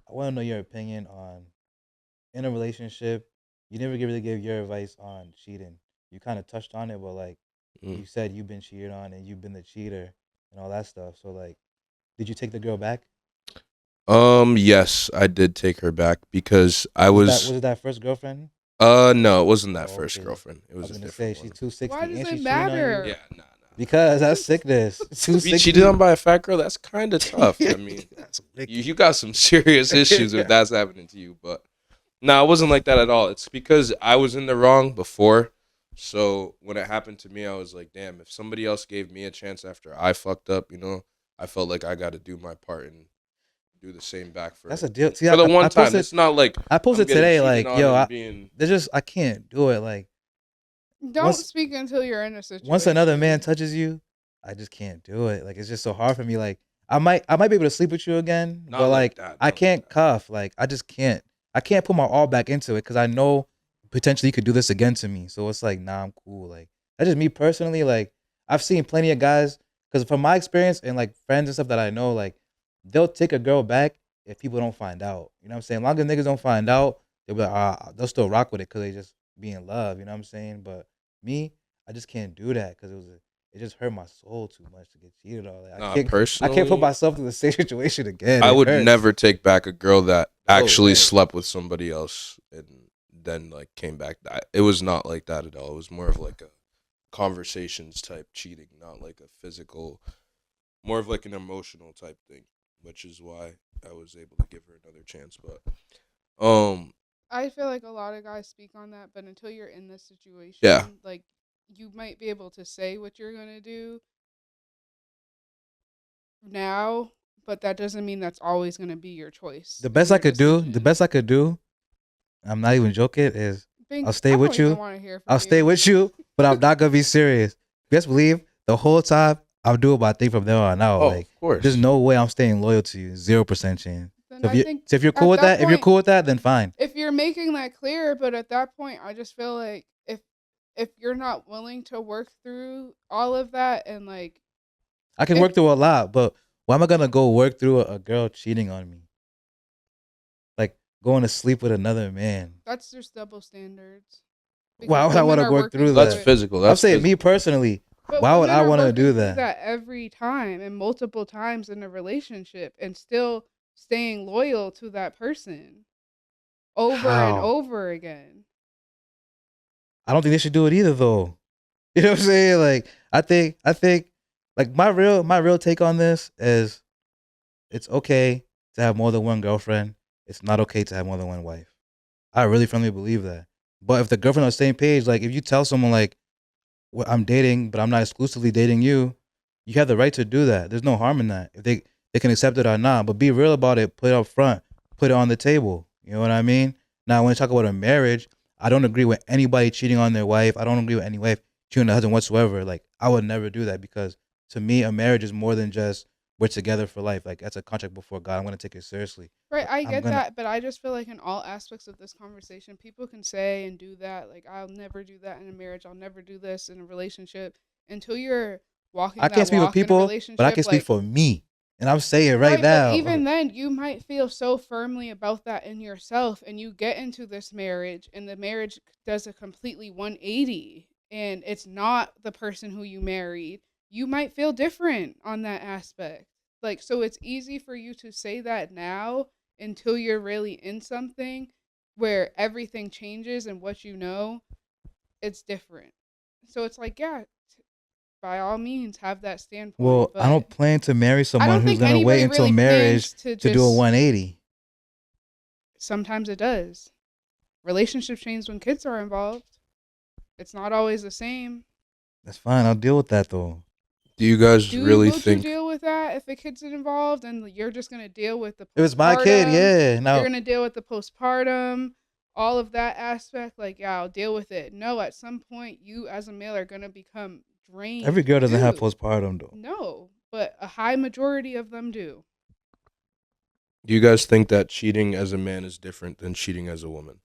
I want to know your opinion on in a relationship. You never really gave your advice on cheating. You kind of touched on it, but like Mm. you said, you've been cheated on and you've been the cheater and all that stuff. So like, did you take the girl back? Yes, I did take her back because I Was was. it that first girlfriend? No, it wasn't that Oh, first okay. girlfriend. It I was was a gonna say different she's one. 260 Why does and it she's cheating on you. matter? Yeah, nah. Because that's sickness. To be 260. cheated on by a fat girl, that's kind of tough. I mean, That's wicked. you got some serious issues if that's happening to you. But no, it wasn't like that at all. It's because I was in the wrong before. So when it happened to me, I was like, damn, if somebody else gave me a chance after I fucked up, I felt like I got to do my part and do the same back for That's a deal. See, for the one I time. posted It's not like I I'm posted getting today cheated like, on yo, and being. I can't do it. Like Don't once speak until you're in a situation. once another man touches you, I just can't do it. Like it's just so hard for me. Like I might be able to sleep with you again, Not but like like that, I not like can't that. cuff. Like I just can't. I can't put my all back into it because I know potentially you could do this again to me. So it's like, nah, I'm cool. Like that's just me personally. Like I've seen plenty of guys because from my experience and like friends and stuff that I know, like they'll take a girl back if people don't find out. You know what I'm saying? Long as niggas don't find out, they'll be like, they'll still rock with it because they just be in love. You know what I'm saying? But me, I just can't do that because it just hurt my soul too much to get cheated on. Like, Nah, I can't put personally, myself through the same situation again. I It would hurts. never take back a girl that No actually way. slept with somebody else and then like came back. It was not like that at all. It was more of like a conversations type cheating, not like a physical, more of like an emotional type thing, which is why I was able to give her another chance. But I feel like a lot of guys speak on that, but until you're in this situation, Yeah. like you might be able to say what you're gonna do now, but that doesn't mean that's always gonna be your choice. The best and I your could do, decision. I'm not even joking, is I'll stay I with don't even you. want to hear from I'll stay with you, but I'm not gonna be serious. Best believe the whole time I'm doing my thing from there on out. oh, Like of course. there's no way I'm staying loyal to you. 0% chance. Then So I think if you're at cool with that that, if you're point, cool with that, then fine. if you're making that clear, but at that point, I just feel like if you're not willing to work through all of that and like I can work through a lot, but why am I gonna go work through a girl cheating on me? Like going to sleep with another man. that's just double standards. Why would I women want to are work working through That's that? it. physical. I'm That's saying me physical. personally. But Why would women I are want to working do through that? every time and multiple times in a relationship and still staying loyal to that person over and How? over again. I don't think they should do it either, though. You know what I'm saying? Like I think like my real take on this is it's okay to have more than one girlfriend. It's not okay to have more than one wife. I really firmly believe that. But if the girlfriend on the same page, like if you tell someone like, well, I'm dating, but I'm not exclusively dating you, you have the right to do that. There's no harm in that. If they can accept it or not. But be real about it. Put it up front. Put it on the table. You know what I mean? Now, when you talk about a marriage, I don't agree with anybody cheating on their wife. I don't agree with any wife cheating on their husband whatsoever. Like I would never do that because to me, a marriage is more than just we're together for life. Like that's a contract before God. I'm gonna take it seriously. Right, Like I I'm get gonna. that, but I just feel like in all aspects of this conversation, people can say and do that. Like, I'll never do that in a marriage. I'll never do this in a relationship until you're walking I can't that speak for walk in a people, but I relationship. can speak Like, for me, and I'm saying right right, but now. even then, you might feel so firmly about that in yourself, and you get into this marriage, and the marriage does a completely 180, and it's not the person who you married. you might feel different on that aspect. Like, so it's easy for you to say that now until you're really in something where everything changes and what you know, it's different. So it's like, yeah, by all means, have that standpoint. Well, I But don't plan to marry I someone don't who's think gonna wait anybody until really marriage plans to to do a just. 180. Sometimes it does. Relationships change when kids are involved. It's not always the same. That's fine. I'll deal with that though. Do you guys really Would you think? deal with that if a kid's involved and you're just gonna deal with the If it's my kid, postpartum? yeah. You're Now gonna deal with the postpartum, all of that aspect. Like, yeah, I'll deal with it. No, at some point, you as a male are gonna become drained. every girl doesn't have too. postpartum though. No, but a high majority of them do. Do you guys think that cheating as a man is different than cheating as a woman?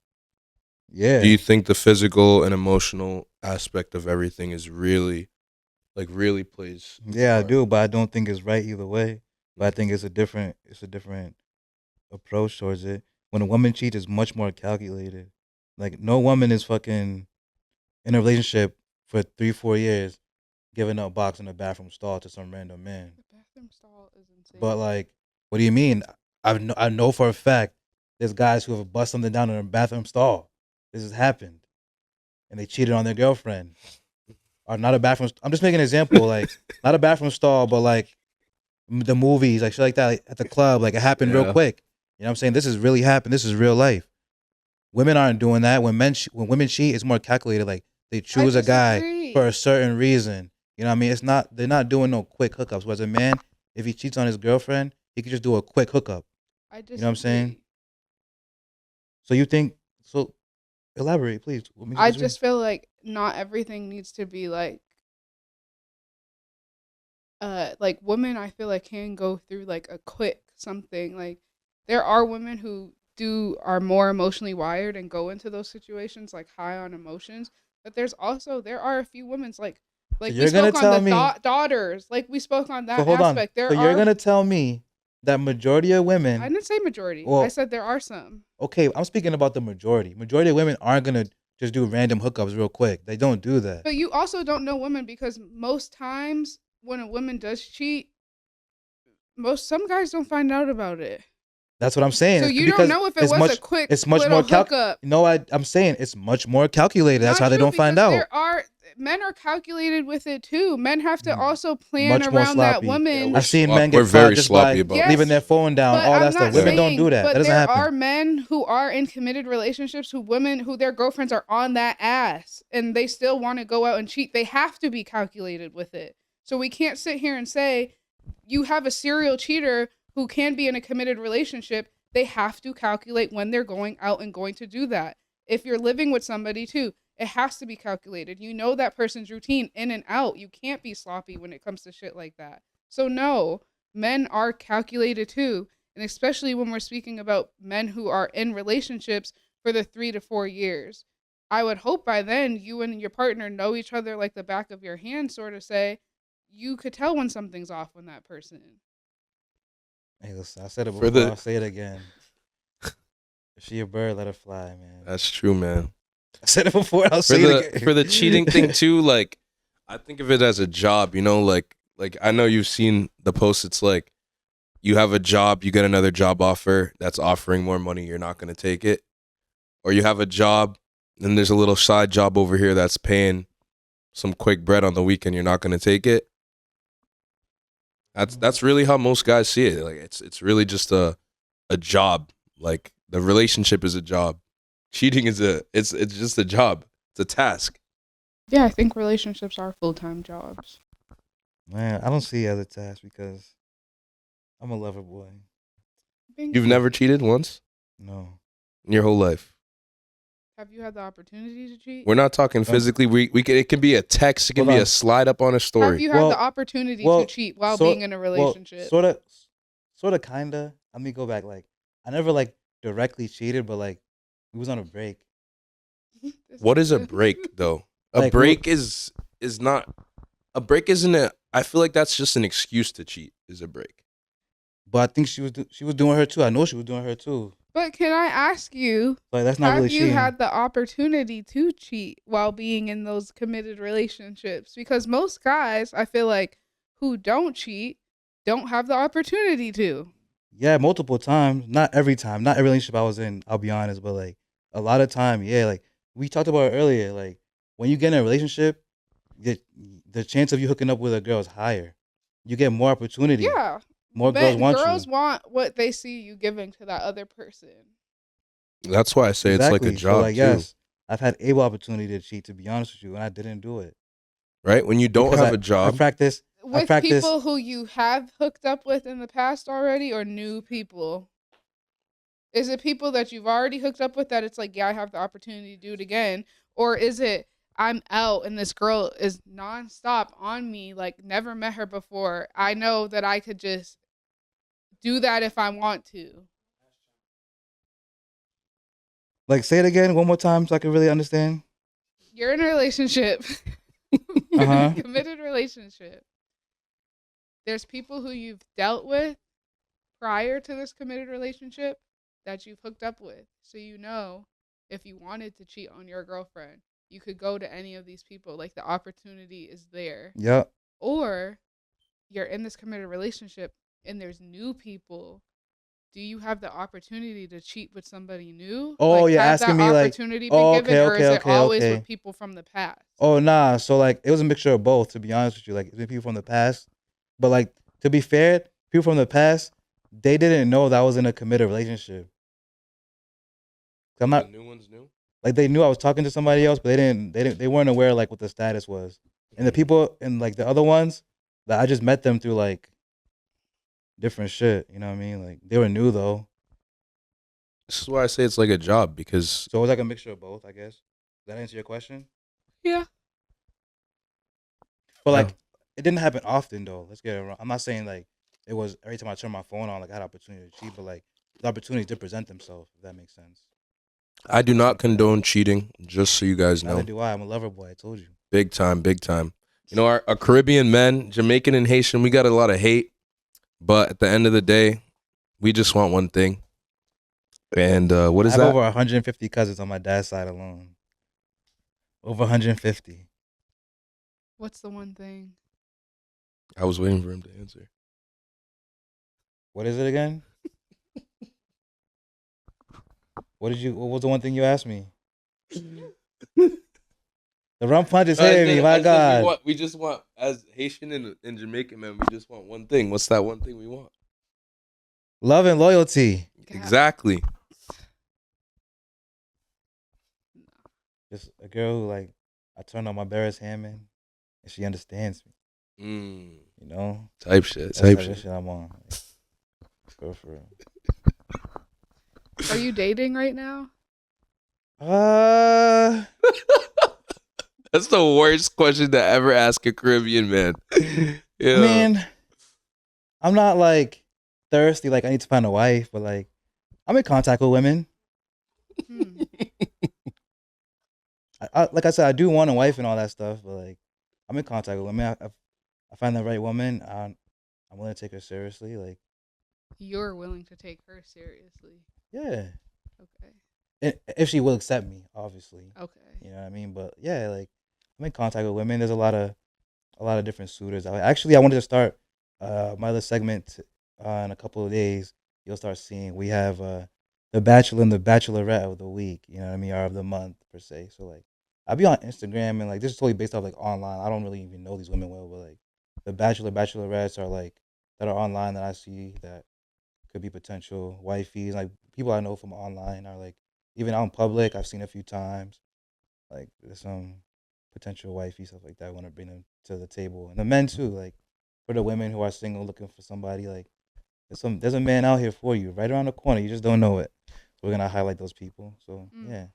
Yeah. Do you think the physical and emotional aspect of everything is really plays? Yeah, I part? do, but I don't think it's right either way. But I think it's a different approach towards it. When a woman cheats, it's much more calculated. Like no woman is fucking in a relationship for 3-4 years, giving up box in a bathroom stall to some random man. The bathroom stall is insane. But like, what do you mean? I know for a fact there's guys who have bust something down in a bathroom stall. This has happened, and they cheated on their girlfriend. Or not a bathroom. I'm just making an example, like not a bathroom stall, but like the movies, like shit like that, like, at the club, like it happened real Yeah. quick. You know what I'm saying? This has really happened. This is real life. Women aren't doing that. When women cheat, it's more calculated. Like they choose a guy disagree. for a certain reason. You know what I mean? It's not. They're not doing no quick hookups. Whereas a man, if he cheats on his girlfriend, he could just do a quick hookup. I disagree. You know what I'm saying? So you think? So elaborate, please. What makes you I disagree? just feel like not everything needs to be like women. I feel like can go through like a quick something. Like there are women who are more emotionally wired and go into those situations like high on emotions. But there are a few women's like So we you're gonna spoke tell on the me. daughters. Like we spoke on So that hold on. aspect. There So you're are. gonna tell me that majority of women. I didn't say majority. Well, I said there are some. Okay, I'm speaking about the majority. Majority of women aren't gonna just do random hookups real quick. They don't do that. But you also don't know women because most times when a woman does cheat, some guys don't find out about it. That's what I'm saying. So It's you because don't know if it it's was much, a quick it's much little more hookup. No, I'm saying it's much more calculated. That's Not how they true, don't find because out. Men are calculated with it too. Men have to Mm. also plan Much more around that sloppy. woman. Yeah, I've seen slop- men we're get very caught just sloppy by about Yes. leaving their phone down, But all I'm that stuff. not Women saying, don't do that. But That doesn't there happen. are men who are in committed relationships who their girlfriends are on that ass and they still want to go out and cheat. They have to be calculated with it. So we can't sit here and say you have a serial cheater who can be in a committed relationship. They have to calculate when they're going out and going to do that. If you're living with somebody too, it has to be calculated. You know that person's routine in and out. You can't be sloppy when it comes to shit like that. So no, men are calculated too. And especially when we're speaking about men who are in relationships for the 3 to 4 years. I would hope by then you and your partner know each other like the back of your hand, sort of say, you could tell when something's off when that person. Hey, listen, I said it For before. the- I'll say it again. If she a bird, let her fly, man. That's true, man. I said it before. I'll For say it again. the cheating thing too, like I think of it as a job, you know, like I know you've seen the posts. It's like you have a job, you get another job offer that's offering more money, you're not going to take it, or you have a job and there's a little side job over here that's paying some quick bread on the weekend, you're not going to take it. That's really how most guys see it. Like it's really just a job. Like the relationship is a job. Cheating is it's just a job. It's a task. Yeah, I think relationships are full-time jobs. Man, I don't see other tasks because I'm a lover boy. You've never cheated once No. in your whole life. Have you had the opportunity to cheat? We're not talking physically. We can, it can be a text. It can Hold be on. a slide up on a story. Have you had the opportunity to cheat while being in a relationship? Sort of, kinda. Let me go back. Like, I never like directly cheated, but like, we was on a break. What is a break though? A Like, break is not. A break isn't a. I feel like that's just an excuse to cheat. Is a break. But I think she was doing her too. I know she was doing her too. But can I ask you, Like that's not have really you cheating. had the opportunity to cheat while being in those committed relationships? Because most guys, I feel like, who don't cheat don't have the opportunity to. Yeah, multiple times. Not every time. Not every relationship I was in. I'll be honest, but like a lot of time, yeah. Like we talked about it earlier. Like when you get in a relationship, the the chance of you hooking up with a girl is higher. You get more opportunity. Yeah. More girls want Girls you. want what they see you giving to that other person. That's why I say it's like a Exactly. So job like too, yes, I've had able opportunity to cheat. To be honest with you, and I didn't do it right? When you don't because have a I job, practice. I With practice. people who you have hooked up with in the past already or new people? Is it people that you've already hooked up with that it's like, yeah, I have the opportunity to do it again? Or is it I'm out and this girl is nonstop on me, like never met her before. I know that I could just do that if I want to. Like say it again one more time so I can really understand. You're in a relationship. Uh You're in a huh. committed relationship. There's people who you've dealt with prior to this committed relationship that you've hooked up with. So you know if you wanted to cheat on your girlfriend, you could go to any of these people. Like the opportunity is there. Yep. Or you're in this committed relationship and there's new people. Do you have the opportunity to cheat with somebody new? Oh, Like, you're has asking that me like, opportunity been oh, given, okay, or okay, is it okay, always with okay. people from the past? Oh, nah. So like, it was a mixture of both. To be honest with you, like the people from the past, but like to be fair, people from the past, they didn't know that I was in a committed relationship. I'm the not new ones new. like they knew I was talking to somebody else, but they weren't aware like what the status was. And the people and like the other ones, that I just met them through like different shit. You know what I mean? Like they were new though, This is why I say it's like a job because so it was like a mixture of both. I guess. Does that answer your question? Yeah. But yeah, like, it didn't happen often though. Let's get it wrong. I'm not saying like it was every time I turned my phone on, like I had opportunity to cheat, but like the opportunities did present themselves. If that makes sense. I do not condone cheating. Just so you guys Neither know, do I. I'm a lover boy. I told you. big time, big time. You know, our Caribbean men, Jamaican and Haitian, we got a lot of hate, but at the end of the day, we just want one thing. And what I is have that? over 150 cousins on my dad's side alone. Over 150. What's the one thing? I was waiting for him to answer. What is it again? What was the one thing you asked me? The rum punch is hitting me. My God. We just want, as Haitian and Jamaican men, we just want one thing. What's that one thing we want? Love and loyalty. Exactly. Just a girl who like I turn on my Barris Hammond and she understands me. You know? Type shit. That's Type the type of shit. shit I'm on. Go for it. Are you dating right now? That's the worst question to ever ask a Caribbean man. Yeah. I mean, I'm not like thirsty, like I need to find a wife, but like I'm in contact with women. Hmm. Like I said, I do want a wife and all that stuff, but like I'm in contact with women. I find the right woman. I'm willing to take her seriously. Like, You're willing to take her seriously. yeah, Okay. if she will accept me, obviously. Okay. You know what I mean? But yeah, like I'm in contact with women. There's a lot of different suitors. Actually, I wanted to start my other segment in a couple of days. You'll start seeing we have the Bachelor and the Bachelorette of the week. You know what I mean, or of the month per se. So like, I'll be on Instagram and like this is totally based off like online. I don't really even know these women well, but like the Bachelor Bachelorettes are like that are online that I see that could be potential wifeys. Like people I know from online are like even out in public. I've seen a few times. Like there's some potential wifey stuff like that. I want to bring them to the table, and the men too. Like for the women who are single looking for somebody, like there's a man out here for you, right around the corner. You just don't know it. We're gonna highlight those people. So yeah,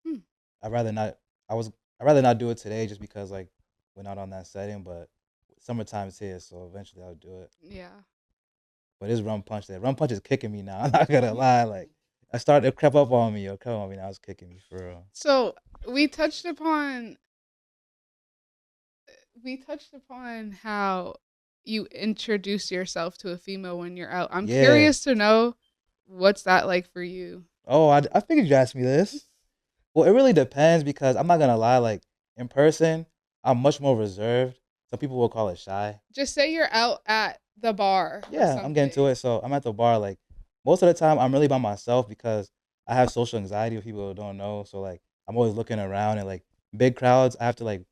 Hmm. I'd rather not. I'd rather not do it today, just because like we're not on that setting. But summertime's here, so eventually I'll do it. Yeah. But it's rum punch. That rum punch is kicking me now. I'm not gonna lie. Like I started to creep up on me. Yo, come on me now. It's kicking me for real. So we touched upon how you introduce yourself to a female when you're out. I'm Yeah. curious to know what's that like for you. Oh, I figured you asked me this. Well, it really depends because I'm not gonna lie. Like in person, I'm much more reserved. Some people will call it shy. Just say you're out at the bar. Yeah, I'm getting to it. So I'm at the bar. Like most of the time, I'm really by myself because I have social anxiety with people who don't know. So like I'm always looking around and like big crowds. I have to like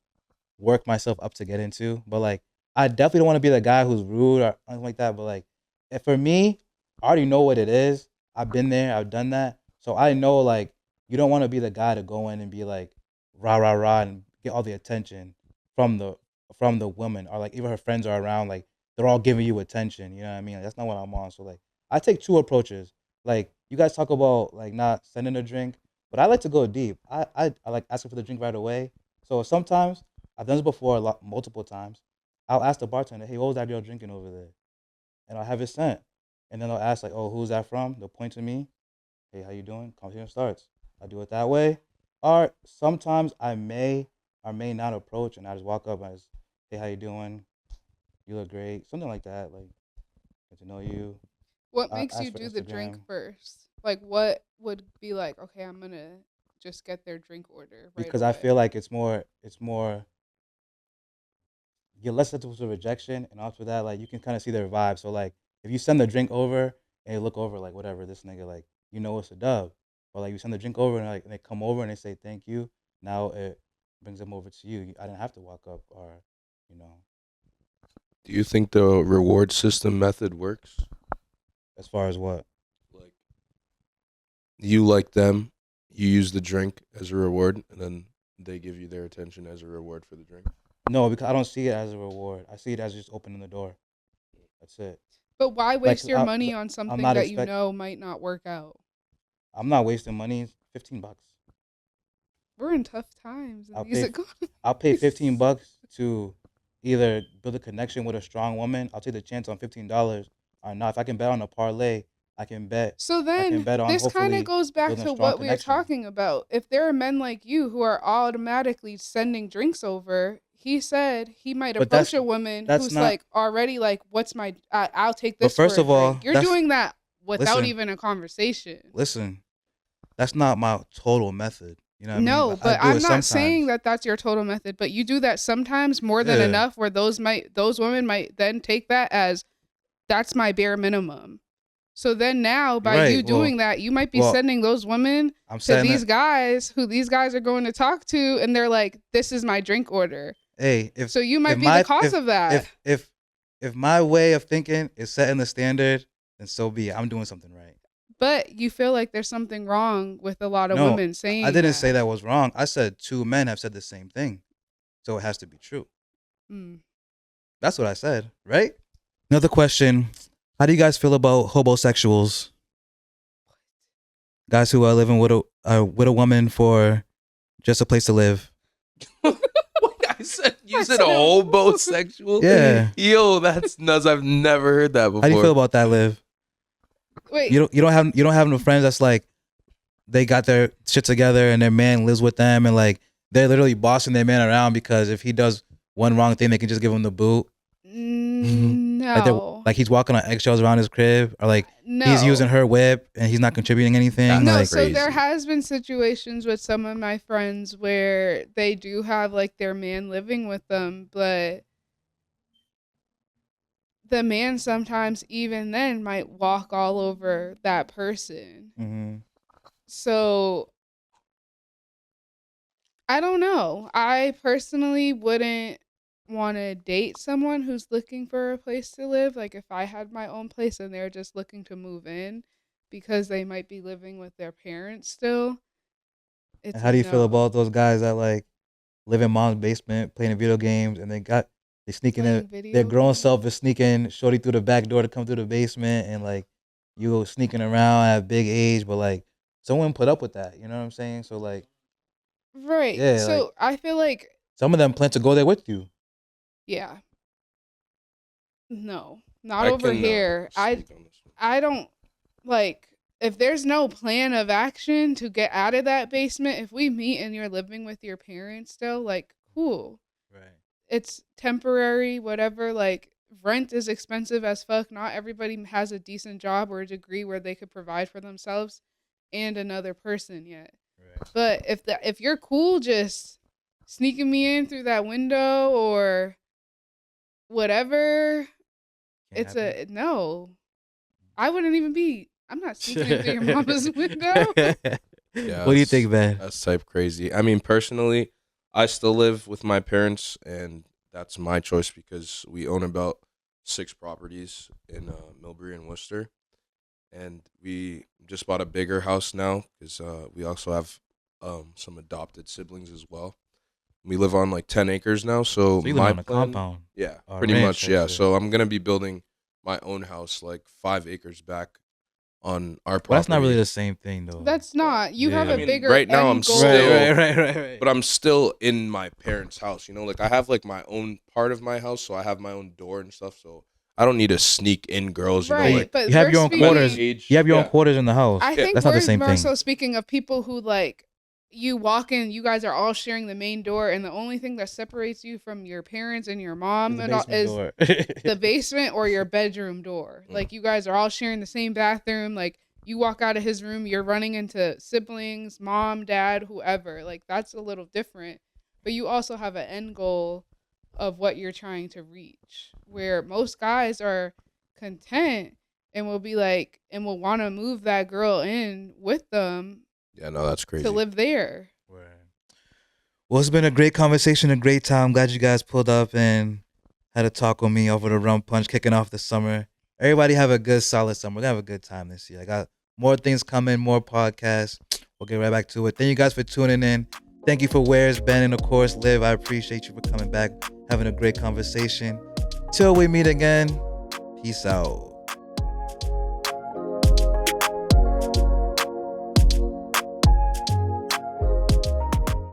work myself up to get into. But like I definitely don't want to be the guy who's rude or anything like that. But like if for me, I already know what it is. I've been there. I've done that. So I know like you don't want to be the guy to go in and be like rah rah rah and get all the attention from the woman or like even her friends are around like they're all giving you attention. You know what I mean? Like, that's not what I'm on. So like I take two approaches. Like you guys talk about like not sending a drink, but I like to go deep. I like asking for the drink right away. So sometimes I've done this before multiple times. I'll ask the bartender, "Hey, what was that girl drinking over there?" And I'll have it sent. And then I'll ask like, "Oh, who's that from?" They'll point to me. "Hey, how you doing?" Conversation starts. I do it that way. Or sometimes I may or may not approach and I just walk up and I just, "Hey, how you doing? You look great." Something like that. Like, get to know you. What makes Ask you for do the drink Instagram. first? Like, what would be like, okay, I'm going to just get their drink order right Because away? I feel like it's more you're less susceptible to rejection, and after that, like you can kind of see their vibe. So like, if you send the drink over and you look over like whatever this nigga like, you know it's a dub. But like you send the drink over and like and they come over and they say thank you. Now it brings them over to you. I didn't have to walk up or, you know, Do you think the reward system method works? as far as what. Like you like them, you use the drink as a reward, and then they give you their attention as a reward for the drink. No, because I don't see it as a reward. I see it as just opening the door. That's it. But why Like waste your money on I'm something not that you expect. know might not work out? I'm not wasting money. $15. We're in tough times in I'll these pay. economies. I'll pay $15 to either build a connection with a strong woman. I'll take the chance on $15 or not. If I can bet on a parlay, I can bet. So I can then bet on this kind of hopefully goes back building a to strong what we were connection. talking about. If there are men like you who are automatically sending drinks over, he said he might But approach a woman that's who's not. like already like, what's my, I'll take But this for first a of all, drink. You're that's doing that without listen, even a conversation. listen. That's not my total method. You know what I mean? No, Like, I but do I'm it not saying sometimes. that that's your total method, but you do that sometimes more than Yeah. enough where those women might then take that as that's my bare minimum. So then now by Right. you doing that, you might be Well, sending those women I'm to setting these it. guys who these guys are going to talk to and they're like, this is my drink order. Hey, So you might if be the my cause of that. if my way of thinking is setting the standard, then so be it. I'm doing something right. But you feel like there's something wrong with a lot of No, women saying I didn't say that was wrong. I said two men have said the same thing, so it has to be true. That's what I said, right? Another question: how do you guys feel about hobo-sexuals? Guys who are living with a woman for just a place to live. I said you said a hobo-sexual? Yeah. Yo, that's nuts. I've never heard that before. How do you feel about that, Liv? Wait. You don't have no friends that's like they got their shit together and their man lives with them and like they're literally bossing their man around because if he does one wrong thing they can just give him the boot. No. Like he's walking on eggshells around his crib or like he's using her whip and he's not contributing anything. No, like, so there has been situations with some of my friends where they do have like their man living with them, but the man sometimes even then might walk all over that person. Mm-hmm. So I don't know. I personally wouldn't want to date someone who's looking for a place to live. Like if I had my own place and they're just looking to move in because they might be living with their parents still. And how do you feel about those guys that like live in mom's basement playing video games and they sneaking in their grown self is sneaking shorty through the back door to come through the basement and like you sneaking around at big age, but like someone put up with that, you know what I'm saying? So like right. Yeah, So like, I feel like some of them plan to go there with you. Yeah. No, not over here. I don't like if there's no plan of action to get out of that basement. If we meet and you're living with your parents still, like cool. Right. It's temporary, whatever. Like rent is expensive as fuck. Not everybody has a decent job or a degree where they could provide for themselves and another person yet. Right. But if you're cool just sneaking me in through that window or whatever, Can't happen. no. I wouldn't even be. I'm not sneaking in through your mama's window. Yeah, What do you think, man? That's type crazy. I mean, personally, I still live with my parents, and that's my choice because we own about 6 properties in Millbury and Worcester, and we just bought a bigger house now because we also have some adopted siblings as well. We live on like 10 acres now, so So you my live on a plan, compound. yeah, or a pretty ranch much, type yeah. shit. So I'm gonna be building my own house like 5 acres back on our property. Well, that's not really the same thing, though. That's not. You have Yeah. a I mean, bigger right now end I'm goal. still- right. But I'm still in my parents' house, you know. Like I have like my own part of my house, so I have my own door and stuff. So I don't need to sneak in girls, you Right, know. Like but you have we're your own speaking- quarters. You have your own Yeah. quarters in the house. I think That's not we're the same more thing. so speaking of people who like you walk in, you guys are all sharing the main door, and the only thing that separates you from your parents and your mom and all, is the basement or your bedroom door. Mm. Like you guys are all sharing the same bathroom. Like you walk out of his room, you're running into siblings, mom, dad, whoever. Like that's a little different. But you also have an end goal of what you're trying to reach. Where most guys are content and will be like and will want to move that girl in with them Yeah, no, that's crazy. to live there. Right. Well, it's been a great conversation, a great time. Glad you guys pulled up and had a talk with me over the rum punch, kicking off the summer. Everybody have a good, solid summer. We're gonna have a good time this year. I got more things coming, more podcasts. We'll get right back to it. Thank you guys for tuning in. Thank you for Wares, Ben, and of course, Liv. I appreciate you for coming back, having a great conversation. Till we meet again, peace out.